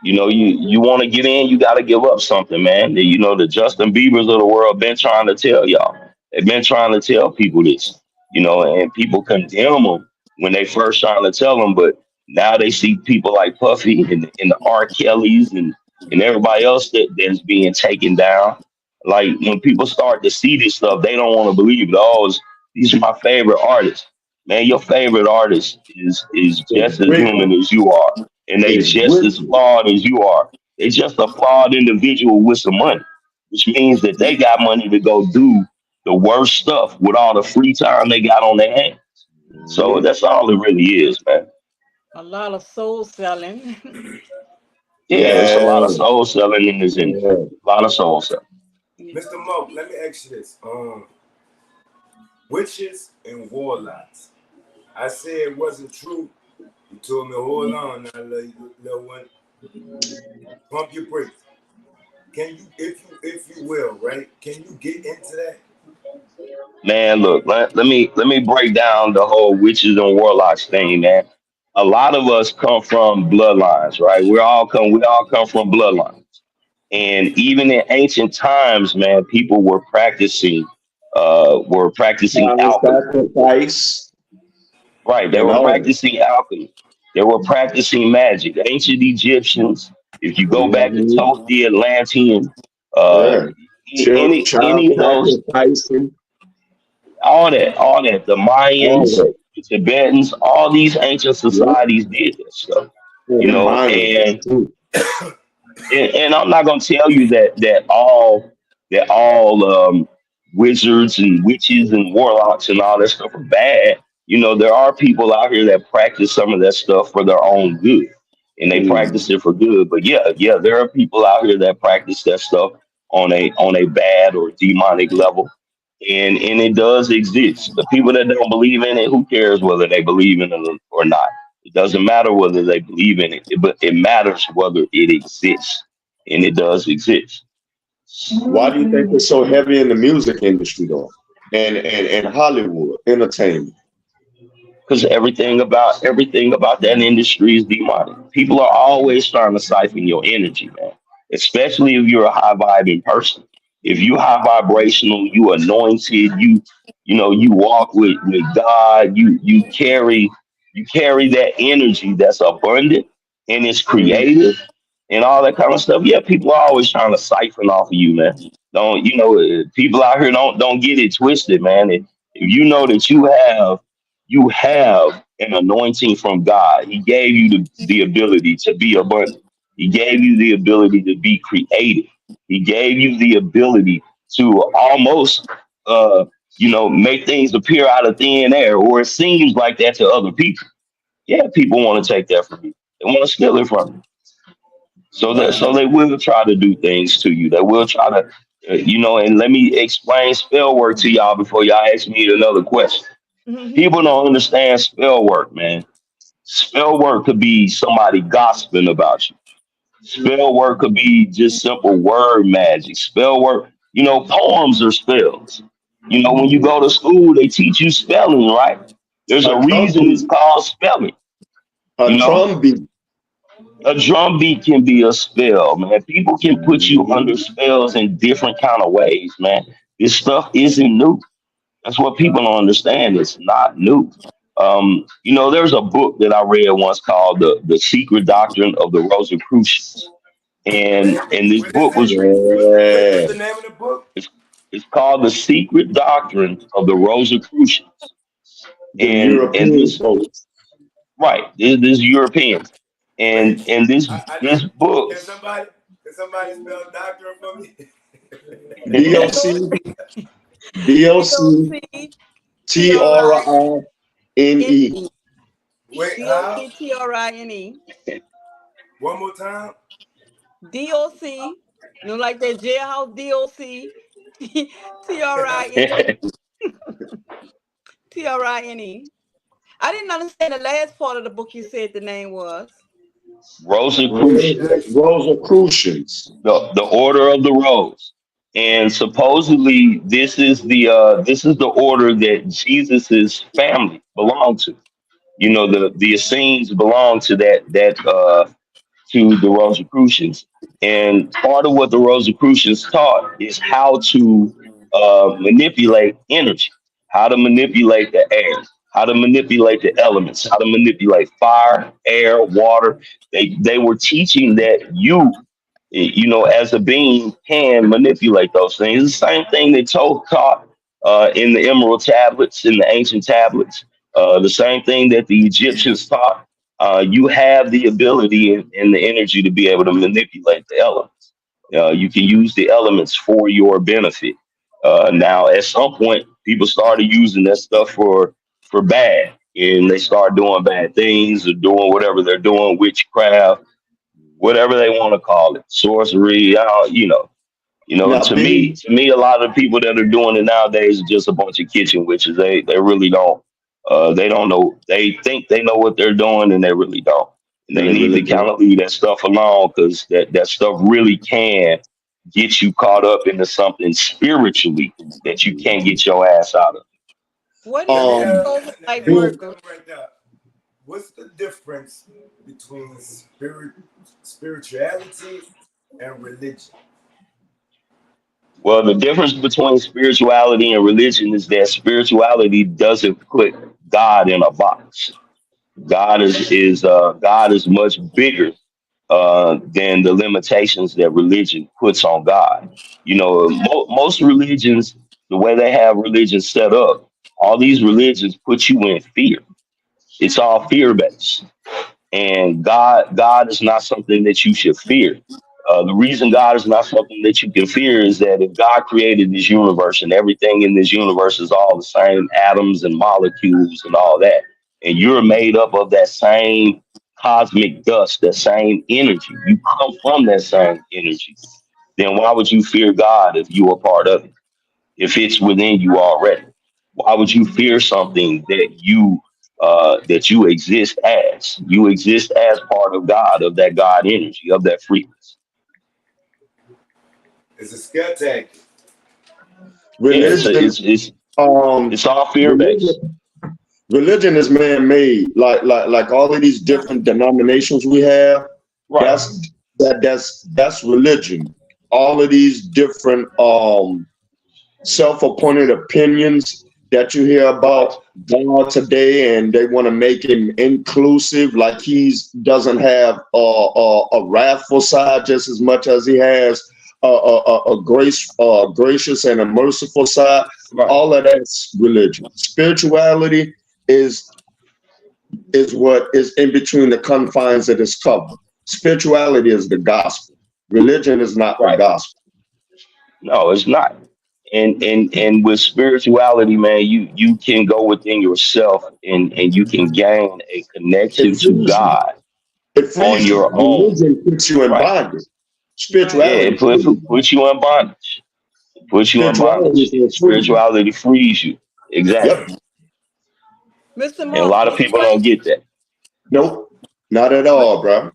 you want to get in, you got to give up something, man. The Justin Biebers of the world been trying to tell y'all. They've been trying to tell people this, and people condemn them when they first trying to tell them, but now they see people like Puffy and the R. Kellys and everybody else that's being taken down. Like when people start to see this stuff, they don't want to believe it. Oh, these are my favorite artists. Man, your favorite artist is It's just as wicked. human as you are, and they It's just as wicked. flawed as you are. They're just a flawed individual with some money, which means that they got money to go do the worst stuff with all the free time they got on their hands. So Mhm. that's all it really is, man. A lot of soul selling. Yeah, it's a Yeah, lot of soul selling in this industry. yeah. A lot of soul selling. Yeah. Mr. Mo, let me ask you this. Witches and warlocks. I said it wasn't true. You told me, hold on now, little one. Pump your brakes. Can you, if you will, right? Can you get into that? Man, look, let me break down the whole witches and warlocks thing, man. A lot of us come from bloodlines, right? We all come from bloodlines. And even in ancient times, man, people were practicing Child alchemy. sacrifice Right. They and were all that. practicing alchemy. They were practicing magic. Ancient Egyptians, if you go back to Mhm. Thoth the Atlantean, uh Yeah. Child any of those, sacrificing, all that, the all Mayans, that. the Tibetans, all these ancient Yep. societies did that stuff. Yeah, You the know, Mayans and too. and I'm not gonna tell you that all wizards and witches and warlocks and all that stuff are bad. There are people out here that practice some of that stuff for their own good, and they Mm. practice it for good. But yeah, there are people out here that practice that stuff on a bad or demonic level, and it does exist. The people that don't believe in it, who cares whether they believe in it or not? It doesn't matter whether they believe in it, but it matters whether it exists, and it does exist. Why do you think it's so heavy in the music industry though? And Hollywood entertainment. Because everything about that industry is demonic. People are always trying to siphon your energy, man. Especially if you're a high vibing person. If you high vibrational, you anointed, you walk with God, you carry that energy that's abundant and it's Mhm. creative and all that kind of stuff. Yeah, people are always trying to siphon off of you, man. Don't people out here don't get it twisted, man. If you know that you have an anointing from God. He gave you the ability to be abundant. He gave you the ability to be creative. He gave you the ability to almost, make things appear out of thin air, or it seems like that to other people. Yeah, people want to take that from you. They want to steal it from you. So they will try to do things to you. They will try to, and let me explain spell work to y'all before y'all ask me another question. Mhm. People don't understand spell work, man. Spell work could be somebody gossiping about you. Spell work could be just simple word magic. Spell work, poems are spells. When you go to school, they teach you spelling, right? There's a A drum reason it's beat, called spelling. a You know, drum beat. a drum beat can be a spell, man. People can put you under Mhm. spells in different kind of ways, man. This stuff isn't new. That's what people don't understand. It's not new. There's a book that I read once called the Secret Doctrine of the Rosicrucians, and this What is book that? was What's Yeah. the name of the book? it's, it's called the Secret Doctrine of the Rosicrucians, The and European this folks. right this Europeans, Wait, and this I this book. can somebody? Can somebody spell doctor for me? DOCTRINE. Wait, how? DOCTRINE. One more time. DOC. You know, like that jailhouse DOC. TRINE. TRINE. I didn't understand the last part of the book you said the name was. Rosicrucians. Rosicrucians. The Order of the Rose. And supposedly this is the order that Jesus's family belonged to. You know, the Essenes belong to to the Rosicrucians. And part of what the Rosicrucians taught is how to manipulate energy, how to manipulate the air, how to manipulate the elements, how to manipulate fire, air, water. They were teaching that you know, as a being can manipulate those things. The same thing that taught in the emerald tablets, in the ancient tablets. The same thing that the Egyptians taught. You have the ability and the energy to be able to manipulate the elements. You can use the elements for your benefit. Now, at some point, people started using that stuff for bad, and they start doing bad things or doing whatever they're doing, witchcraft, whatever they want to call it, sorcery. Now, To me, a lot of the people that are doing it nowadays are just a bunch of kitchen witches. They really don't. They don't know. They think they know what they're doing, and they really don't. And they need to kind of leave that stuff alone, because that stuff really can get you caught up into something spiritually that you can't get your ass out of. What is light worker? What's the difference between spirituality and religion? Well, the difference between spirituality and religion is that spirituality doesn't put God in a box. God is much bigger than the limitations that religion puts on God. You know, most religions, the way they have religion set up, all these religions put you in fear. It's all fear based, and God is not something that you should fear. The reason God is not something that you can fear is that if God created this universe and everything in this universe is all the same atoms and molecules and all that, and you're made up of that same cosmic dust, that same energy, you come from that same energy, then why would you fear God if you are part of it? If it's within you already, why would you fear something that you exist as? You exist as part of God, of that God energy, of that frequency. It's a scare tactic. It's all fear based. Religion is man-made, like all of these different denominations we have. Right. That's religion. All of these different self-appointed opinions that you hear about God today, and they want to make him inclusive, like he doesn't have a wrathful side just as much as he has a gracious and a merciful side. Right. All of that's religion. Spirituality is what is in between the confines of this cover. Spirituality is the gospel. Religion is not the gospel. No, it's not. And with spirituality, man, you can go within yourself and you can gain a connection to God on your own. Religion puts you in bondage. Spirituality, it puts you in bondage. Puts you in bondage. Spirituality frees you. Exactly. Yep. Mr. Mark, and a lot of people don't get that. Nope, not at all, bro.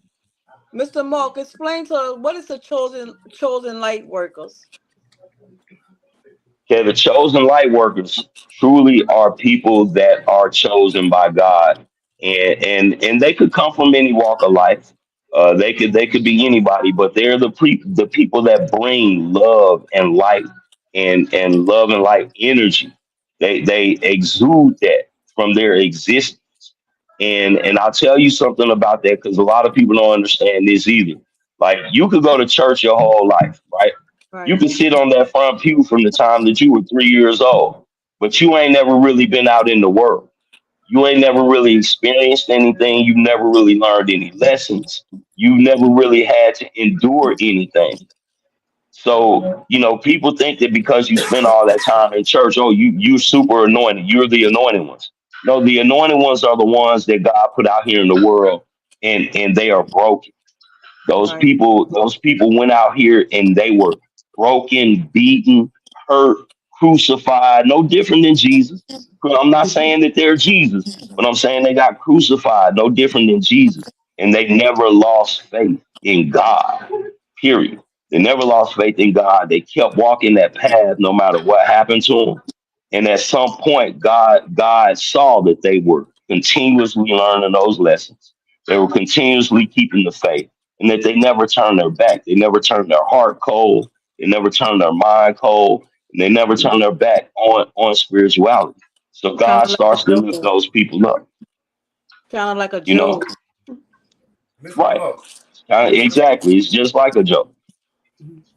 Mr. Mark, explain to us, what is the chosen light workers? Okay, the chosen light workers truly are people that are chosen by God, and they could come from any walk of life. They could be anybody, but they're the people that bring love and light and love and light energy. They exude that from their existence. And I'll tell you something about that, because a lot of people don't understand this either. Like, you could go to church your whole life, right? You can sit on that front pew from the time that you were 3 years old, but you ain't never really been out in the world. you ain't never really experienced anything. You've never really learned any lessons. You've never really had to endure anything. So, people think that because you spend all that time in church, oh, you're super anointed. You're the anointed ones. No, the anointed ones are the ones that God put out here in the world, and they are broken. Right. Those people went out here and they were broken, beaten, hurt, crucified, no different than Jesus. I'm not saying that they're Jesus, but I'm saying they got crucified, no different than Jesus. And they never lost faith in God, period. They never lost faith in God. They kept walking that path no matter what happened to them. And at some point, God saw that they were continuously learning those lessons. They were continuously keeping the faith, and that they never turned their back. They never turned their heart cold. They never turned their mind cold. And they never turned their back on spirituality. So Kind God of like starts to a lift Job. those people up. Kind of like a You know, Job. Mr. right? Monk, Mr. Exactly. It's just like a joke.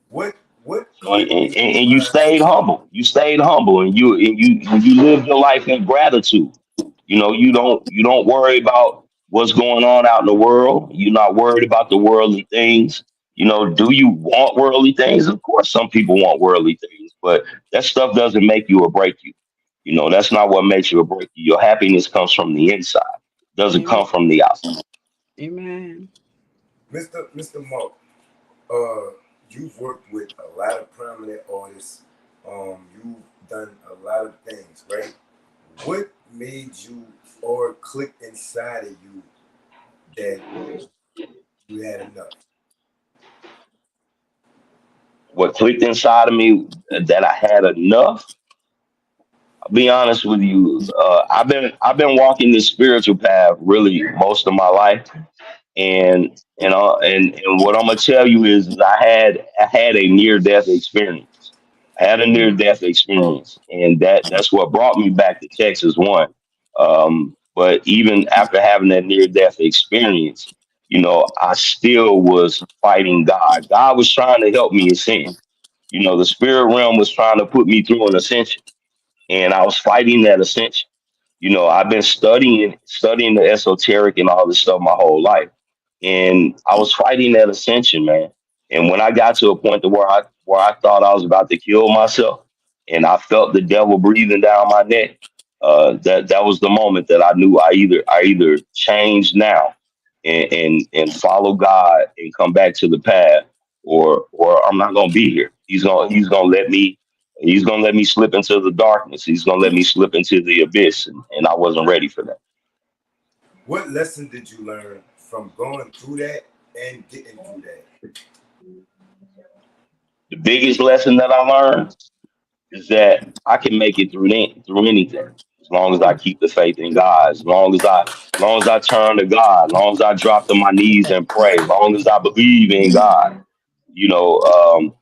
What So, and, clicked and in and your you mind? stayed humble. You stayed humble, and you lived your life in gratitude. You don't worry about what's going on out in the world. You're not worried about the worldly things. Do you want worldly things? Of course, some people want worldly things, but that stuff doesn't make you or break you. That's not what makes you or break you. Your happiness comes from the inside. It doesn't Amen. come from the outside. Amen. Mr. Monk, you've worked with a lot of prominent artists. You've done a lot of things, right? What made you or clicked inside of you that you had enough? What clicked inside of me that I had enough. I'll be honest with you. I've been walking this spiritual path really most of my life, and what I'm gonna tell you is I had a near death experience. I had a near death experience, and that's what brought me back to Texas. One, but even after having that near death experience, I still was fighting God. God was trying to help me ascend. The spirit realm was trying to put me through an ascension, and I was fighting that ascension. I've been studying the esoteric and all this stuff my whole life, and I was fighting that ascension, man. And when I got to a point to where I thought I was about to kill myself, and I felt the devil breathing down my neck, that was the moment that I knew I either change now and follow God and come back to the path, or I'm not gonna be here. He's gonna let me slip into the darkness. He's gonna let me slip into the abyss, and I wasn't ready for that. What lesson did you learn from going through that and getting through that? The biggest lesson that I learned is that I can make it through anything as long as I keep the faith in God. As long as I turn to God. As long as I drop to my knees and pray. As long as I believe in God. You know, um,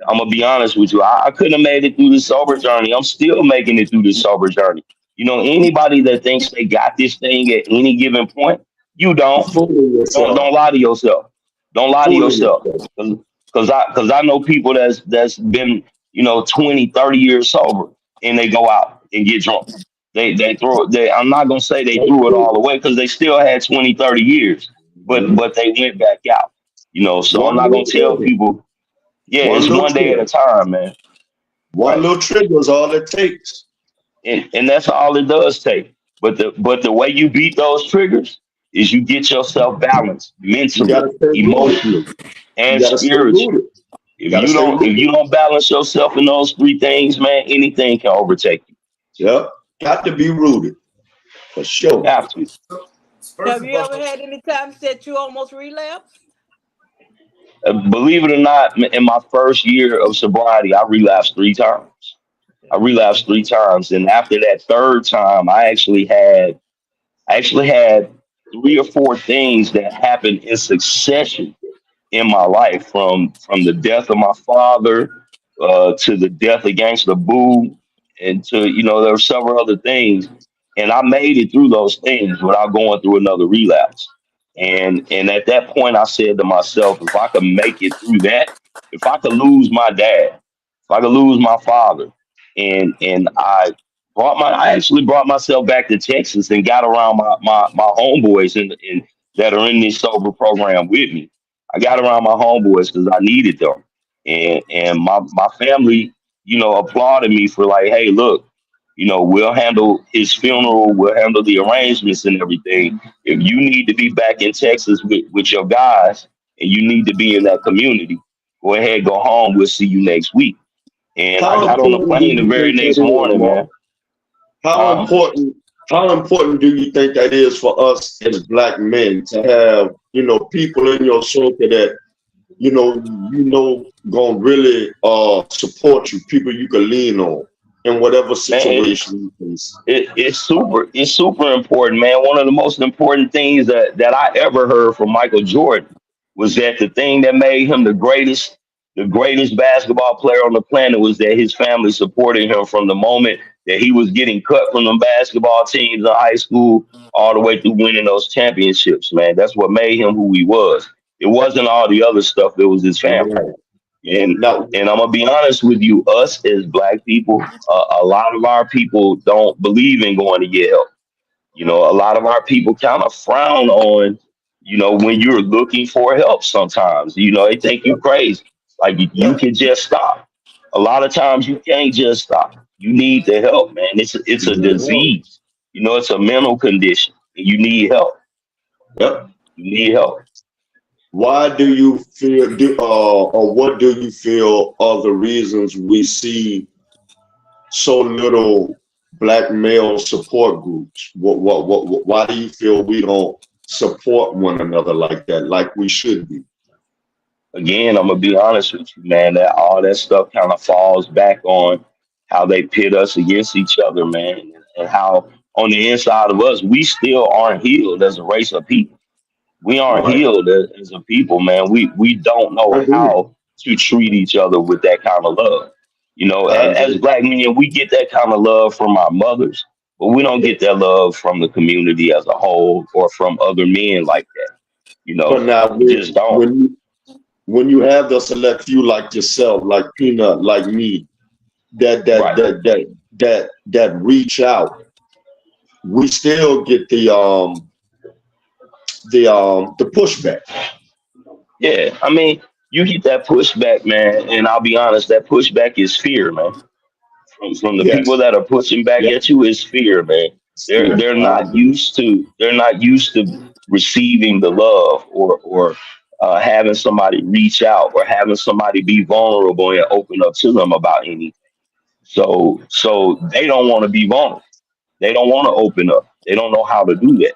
I'm gonna be honest with you. I couldn't have made it through the sober journey. I'm still making it through the sober journey. Anybody that thinks they got this thing at any given point, you don't. Fooling yourself. Don't lie to yourself. Don't lie to Fooling yourself. yourself. Because I know people that's been 20, 30 years sober, and they go out and get drunk. I'm not gonna say they threw it all away, because they still had 20, 30 years, but they went back out. So I'm One not little gonna tell trigger. people, yeah, One it's little one day at trigger. a time, man. One Right. little trigger is all it takes. And that's all it does take. But the way you beat those triggers is you get yourself balanced You mentally, gotta stay rooted. emotionally, You and gotta stay spiritually. rooted. You If gotta you stay don't if rooted. you don't balance yourself in those three things, man, anything can overtake you. Yep. Got to be rooted for sure. Have to. So, first Have of you ever all, had any times that you almost relapsed? Believe it or not, in my first year of sobriety, I relapsed 3 times. I relapsed 3 times, and after that third time, I actually had 3 or 4 things that happened in succession in my life, from the death of my father, to the death of Gangsta Boo, and to there were several other things, and I made it through those things without going through another relapse. And at that point, I said to myself, if I could make it through that, if I could lose my dad, if I could lose my father, and I I actually brought myself back to Texas and got around my homeboys in that are in this sober program with me. I got around my homeboys because I needed them. And my family, applauded me for like, hey, look, we'll handle his funeral, we'll handle the arrangements and everything. If you need to be back in Texas with your guys and you need to be in that community, go ahead, go home. We'll see you next week. And I How got on the important do plane the you very think next that is, morning, Mark? man. How Huh? important how important do you think that is for us as black men to have, people in your circle that, gonna really support you, people you can lean on in whatever Man, situation you face. it's super important, man. One of the most important things that I ever heard from Michael Jordan was that the thing that made him the greatest basketball player on the planet was that his family supported him from the moment that he was getting cut from the basketball teams in high school all the way through winning those championships, man. That's what made him who he was. It wasn't all the other stuff, it was his family. Right. And Now, and I'm gonna be honest with you, us as black people, a lot of our people don't believe in going to get help. A lot of our people kind of frown on, when you're looking for help sometimes. They think you crazy. Like you yeah, can just stop. A lot of times you can't just stop. You need the help, man. It's a disease. It's a mental condition. And you need help. yeah. You need help. Why do you feel, or what do you feel are the reasons we see so little black male support groups? Why do you feel we don't support one another like that, like we should be? Again, I'm gonna be honest with you, man. That all that stuff kind of falls back on how they pit us against each other, man, and how on the inside of us we still aren't healed as a race of people. We aren't Right. healed as a people, man. We don't I know agree. how to treat each other with that kind of love. I As agree. black men, we get that kind of love from our mothers, but we don't get that love from the community as a whole or from other men like that. But now, We just don't. when you have the select few like yourself, like Peanut, like me, that that Right. that that that reach out, we still get the pushback. Yeah. I mean, you get that pushback, man, and I'll be honest, that pushback is fear, man. From the people Yes. that are pushing back Yeah. at you is fear, man. They're Yeah. they're I not agree. used to they're not used to receiving the love or having somebody reach out or having somebody be vulnerable and open up to them about anything. So they don't want to be vulnerable. They don't want to open up. They don't know how to do that.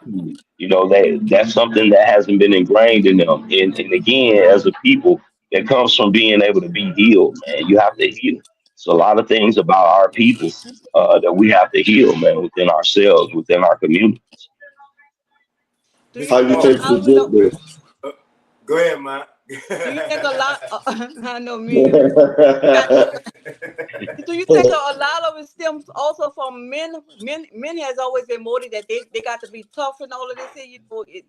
That's something that hasn't been ingrained in them. And again, as a people, that comes from being able to be healed, man. You have to heal. So a lot of things about our people that we have to heal, man, within ourselves, within our community. Do you How Mr. you think a Mark, think we lot of get the, there? go ahead, man. do you think a lot, I know me, got do you think a lot of it stems also from men? Men has always been motivated that they got to be tough and all of this. Here,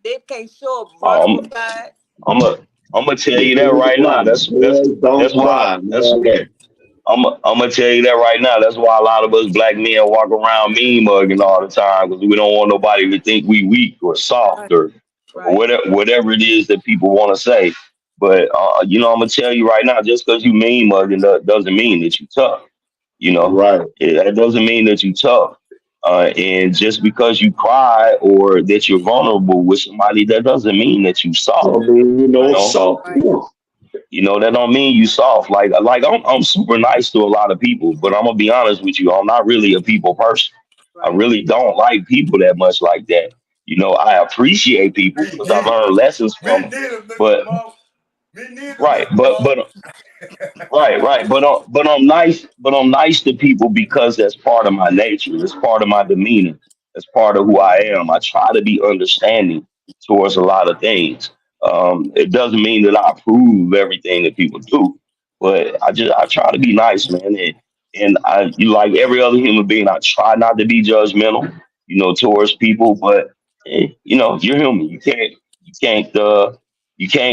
they can't show a vulnerable Um, side. I'm a, I'm gonna tell The you that boys right now. cry. Boys That's don't why cry. that's Man, that. I'm gonna tell you that right now. That's why a lot of us black men walk around mean mugging all the time because we don't want nobody to think we weak or soft Right, or right. whatever it is that people want to say. But I'm gonna tell you right now, just because you mean mugging doesn't mean that you tough. Right. That doesn't mean that you tough. And just because you cry or that you're vulnerable with somebody, that doesn't mean that you I soft. mean, You Right, know, soft. right, that don't mean you soft. Like I'm super nice to a lot of people, but I'm gonna be honest with you, I'm not really a people person. I right. really don't like people that much like that. I appreciate people Me because I neither. learn lessons Me from them. neither, Mr. But Mark. Me neither, right, Mr. but Mark. right, but I'm nice, to people because that's part of my nature. It's part of my demeanor. It's part of who I am. I try to be understanding towards a lot of things. It doesn't mean that I approve everything that people do, but I try to be nice, man. And like every other human being, I try not to be judgmental, towards people. But you're human. You can't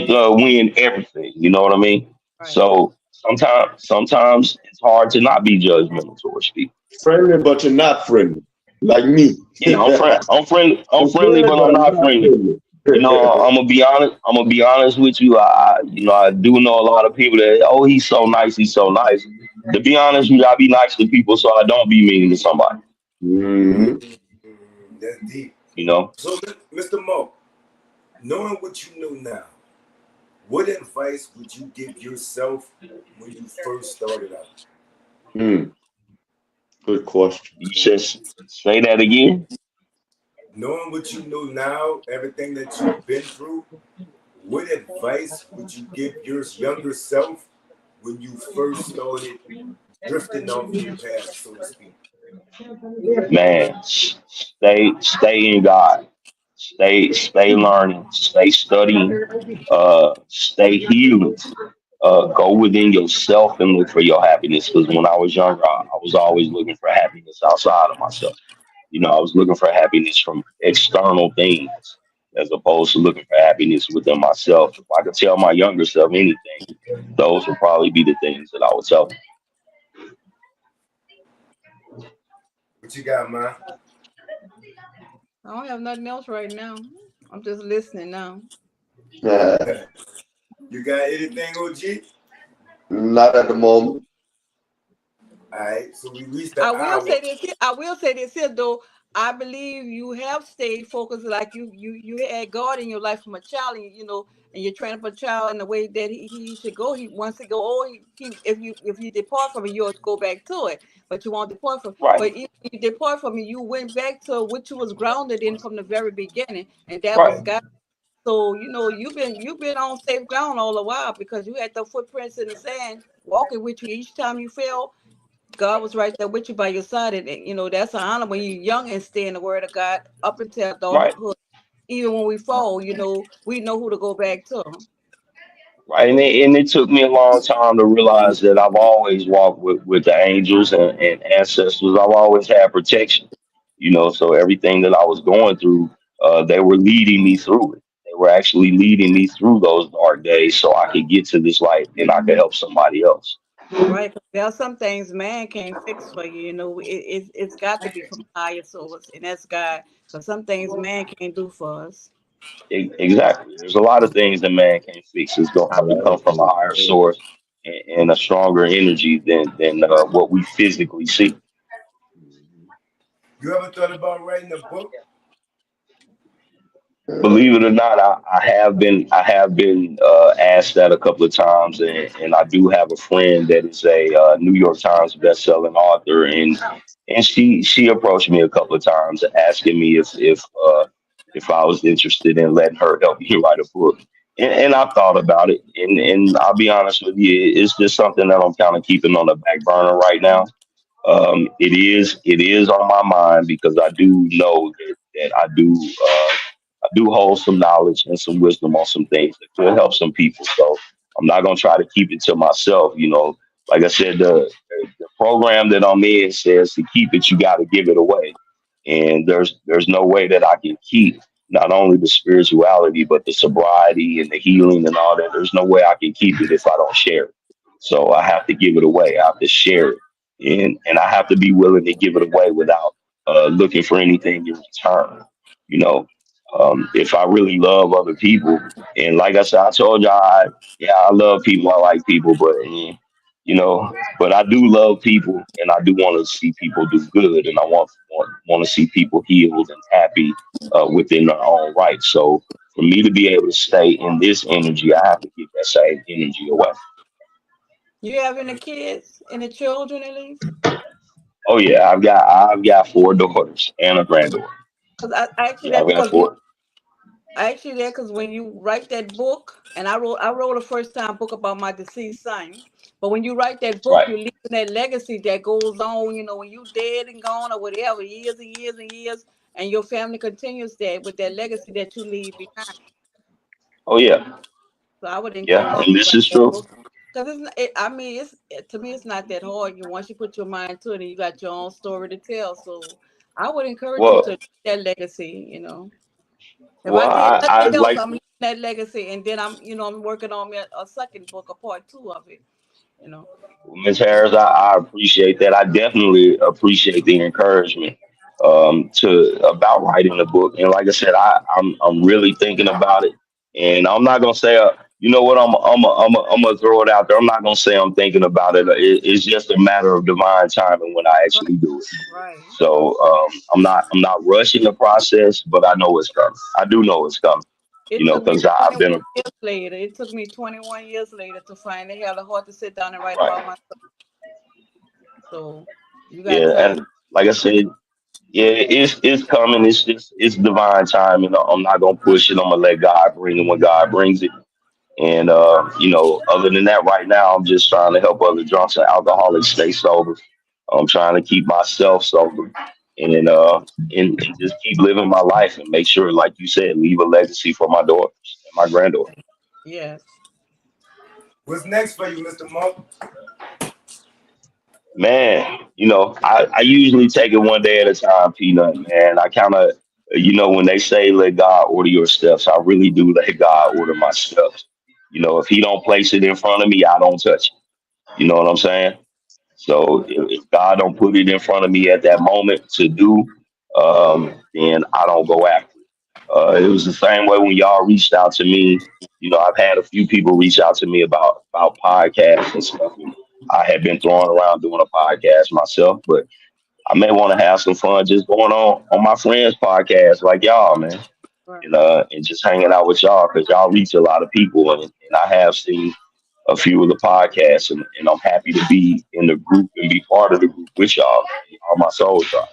win everything. You know what I mean? Right. So sometimes it's hard to not be judgmental towards people. Friendly, but you're not friendly, like me. Yeah, I'm friendly, Friendly, but but I'm I'm not not friendly. friendly. You know, I'm gonna be honest. I'm gonna be honest with you. I do know a lot of people that, oh, he's so nice. He's so nice. To be honest with you, I be nice to people, so I don't be mean to somebody. Mhm. That's deep. You know, So, Mr. Mo, knowing what you know now, what advice would you give yourself when you first started out? Good question. you just say that again. Knowing what you know now, everything that you've been through, what advice would you give your younger self when you first started drifting off your path, so to speak? Man, stay in God. Stay learning. Stay studying. Stay healing. Go within yourself and look for your happiness. Because when I was younger, I was always looking for happiness outside of myself. You know, I was looking for happiness from external things as opposed to looking for happiness within myself. If I could tell my younger self anything, those would probably be the things that I would tell them. What you got, man? I don't have nothing else right now. I'm just listening now. You got anything, OG? Not at the moment. All right, so we reached the I will hour. say this here. I will say this here though. I believe you have stayed focused, like you had God in your life from a child, and and you're training up a child in the way that he should go. He wants to go. Oh, if you depart from it, you'll go back to it. But you won't depart from. Right, But if you depart from it, you went back to what you was grounded in from the very beginning, and that was right, God. So you've been on safe ground all the while because you had the footprints in the sand walking with you each time you fell. God was right there with you by your side, and that's an honor when you're young and stay in the Word of God up until right. adulthood. Even when we fall, we know who to go back to. Right, and it took me a long time to realize that I've always walked with the angels and ancestors. I've always had protection, you know. So everything that I was going through, they were leading me through it. They were actually leading me through those dark days, so I could get to this light and I could help somebody else. Right? 'Cause there are some things man can't fix for you. It's got to be from higher source, and that's God. Because some things man can't do for us. Exactly. There's a lot of things that man can't fix. It's gonna have to come from a higher source and a stronger energy than what we physically see. You ever thought about writing a book? Believe it or not, I have been asked that a couple of times, and I do have a friend that is a New York Times best-selling author, and she approached me a couple of times asking me if I was interested in letting her help me write a book, and I thought about it, and I'll be honest with you, it's just something that I'm kind of keeping on the back burner right now. It is on my mind because I do know that I do hold some knowledge and some wisdom on some things that could help some people. So I'm not gonna try to keep it to myself. You know, like I said, the program that I'm in says to keep it, you got to give it away, and there's no way that I can keep not only the spirituality but the sobriety and the healing and all that. There's no way I can keep it if I don't share it. So I have to give it away. I have to share it, and I have to be willing to give it away without looking for anything in return. You know, if I really love other people, and like I said, I told y'all, yeah, I love people, I like people, but you know, but I do love people, and I do want to see people do good, and I want to see people healed and happy within their own right. So for me to be able to stay in this energy, I have to give that same energy away. You have any kids, any children at least? Oh yeah, I've got four daughters and a granddaughter. Because I actually Yeah, that I've got because four. when you write that book, and I wrote a first time book about my deceased son. But when you write that book, Right, you're leaving that legacy that goes on. When you dead and gone or whatever, years and years and years, and your family continues that with that legacy that you leave behind. oh yeah, So I would yeah, encourage you and to this write is that true. book because it's. Not, I mean, to me, it's not that hard. Once you put your mind to it, and you got your own story to tell. So I would encourage you to Well, leave that legacy. If well, I did I nothing else, like. I'm leaving that legacy, and then I'm working on me a second book, a part two of it. you know. Ms. Harris, I appreciate that. I definitely appreciate the encouragement to about writing the book. And like I said, I'm really thinking about it. And I'm not gonna say, you know what, I'm gonna throw it out there. I'm not gonna say I'm thinking about it. It's just a matter of divine timing when I Right, actually do it. right. So I'm not rushing the process, but I know it's coming. I do know it's coming. You It know, took me because I've 21 been years later. It took me 21 years later to finally have the heart to sit down and write right. about myself. So you got Yeah, time. and like I said, yeah, it's coming. It's divine time, and I'm not gonna push it. I'm gonna let God bring it when God brings it. And other than that, right now I'm just trying to help other drunks and alcoholics stay sober. I'm trying to keep myself sober, and just keep living my life and make sure, like you said, leave a legacy for my daughters and my granddaughter. Yes. What's next for you, Mr. Monk? Man, I usually take it one day at a time, Peanut, man. I kind of, when they say let God order your steps, I really do let God order my steps. If he don't place it in front of me, I don't touch it. You know what I'm saying? So if God don't put it in front of me at that moment to do, then I don't go after it. It was the same way when y'all reached out to me. I've had a few people reach out to me about podcasts and stuff. And I had been throwing around doing a podcast myself, but I may want to have some fun just going on my friends' podcast like y'all, man, Right. and just hanging out with y'all because y'all reach a lot of people, and I have seen a few of the podcasts, and I'm happy to be in the group and be part of the group with y'all, all my soul tribe.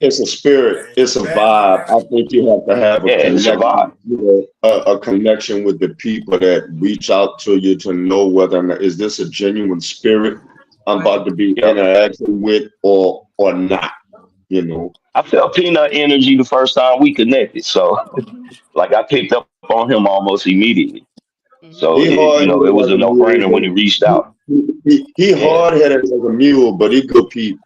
It's a spirit. And It's a family vibe. now. I think you have to have a Yeah, it's a vibe. connection, a connection with the people that reach out to you to know whether or not is this a genuine spirit I'm Right. about to be Yep. interacting with or not. You know, I felt Peanut energy the first time we connected, so Mhm. like I picked up on him almost immediately. So Mhm. he hard it headed was like a a no mule, brainer when he but reached out. he Yeah. hard headed like a mule, but he good people.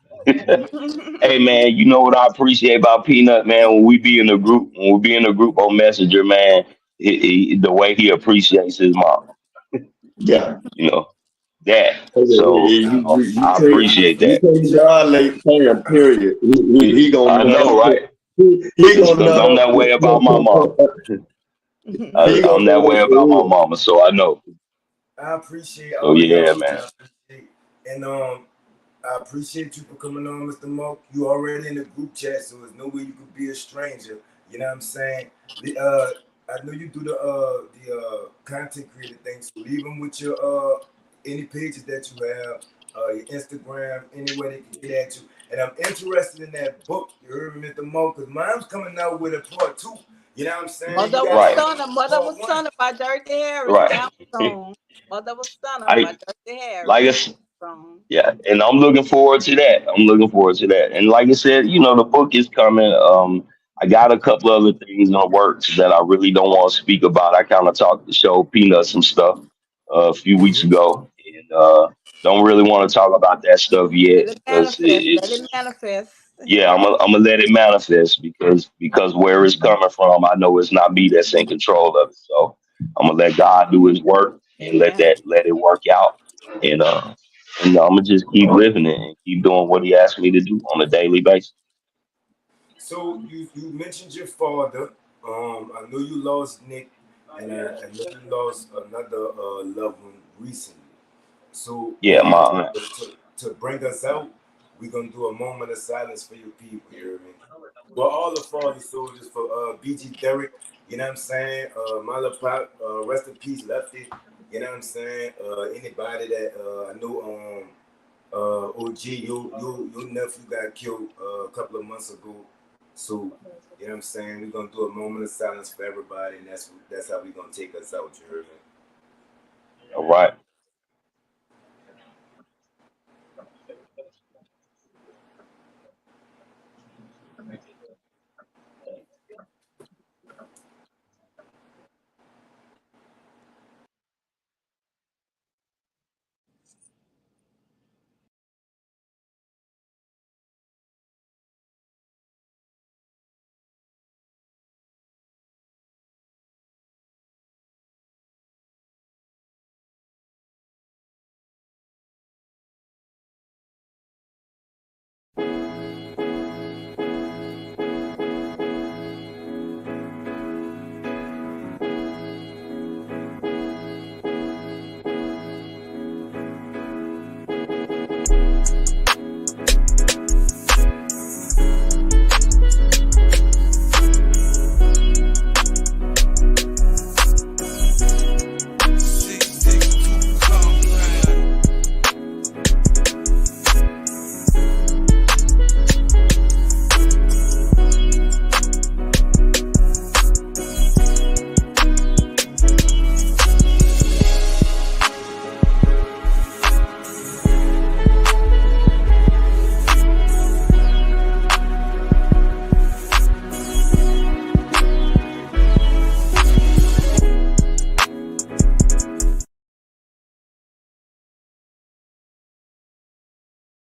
Hey man, you know what I appreciate about Peanut, man? When we be in a group on Messenger, man, the way he appreciates his mom, Yeah. you know that. You, So you, you I can't appreciate you that. can't violate Pam, period. He I gonna know, never right? he gonna Because I'm that way about my mom. he I'm that way about my gonna mama, so I know. I appreciate So all yeah, y'all. man. And I appreciate you for coming on, Mr. Monk. You already in the group chat, so there's no way you could be a stranger. You know what I'm saying? I know you do the content creator thing, so leave them with your any pages that you have, your Instagram, anywhere they can get at you. And I'm interested in that book. You heard me, Mr. Monk, because mine's coming out with a part 2. You know what I'm saying? You Mother got was Right, Stunner. Mother part was one. Stunner by Dirty Harry on right. Amazon. Mother was Stunner by I Dirty Harry like on us. Amazon. Yeah, and I'm looking forward to that. I'm looking forward to that. And like I said, the book is coming. I got a couple other things in the works that I really don't want to speak about. I kind of talked to show Peanut some stuff a few weeks Mm-hmm. ago, and don't really want to talk about that stuff Let yet it because manifest. Let it's it manifest. yeah. I'm gonna let it manifest because where it's coming from, I know it's not me that's in control of it. So I'm gonna let God do His work and let Amen. it work out, and I'm gonna just keep living it and keep doing what He asked me to do on a daily basis. So you mentioned your father. I know you lost Nick, and I know you lost another loved one recently. So Yeah, my aunt. to bring us out, we're gonna do a moment of silence for your people. You hear me? Well, all the fallen soldiers for BG Derek. You know what I'm saying? Mother Pop, rest in peace, Lefty. You know what I'm saying? Anybody that I know, OG, your nephew got killed a couple of months ago. So, you know what I'm saying? We're gonna do a moment of silence for everybody, and that's how we're gonna take us out. You heard me? All right.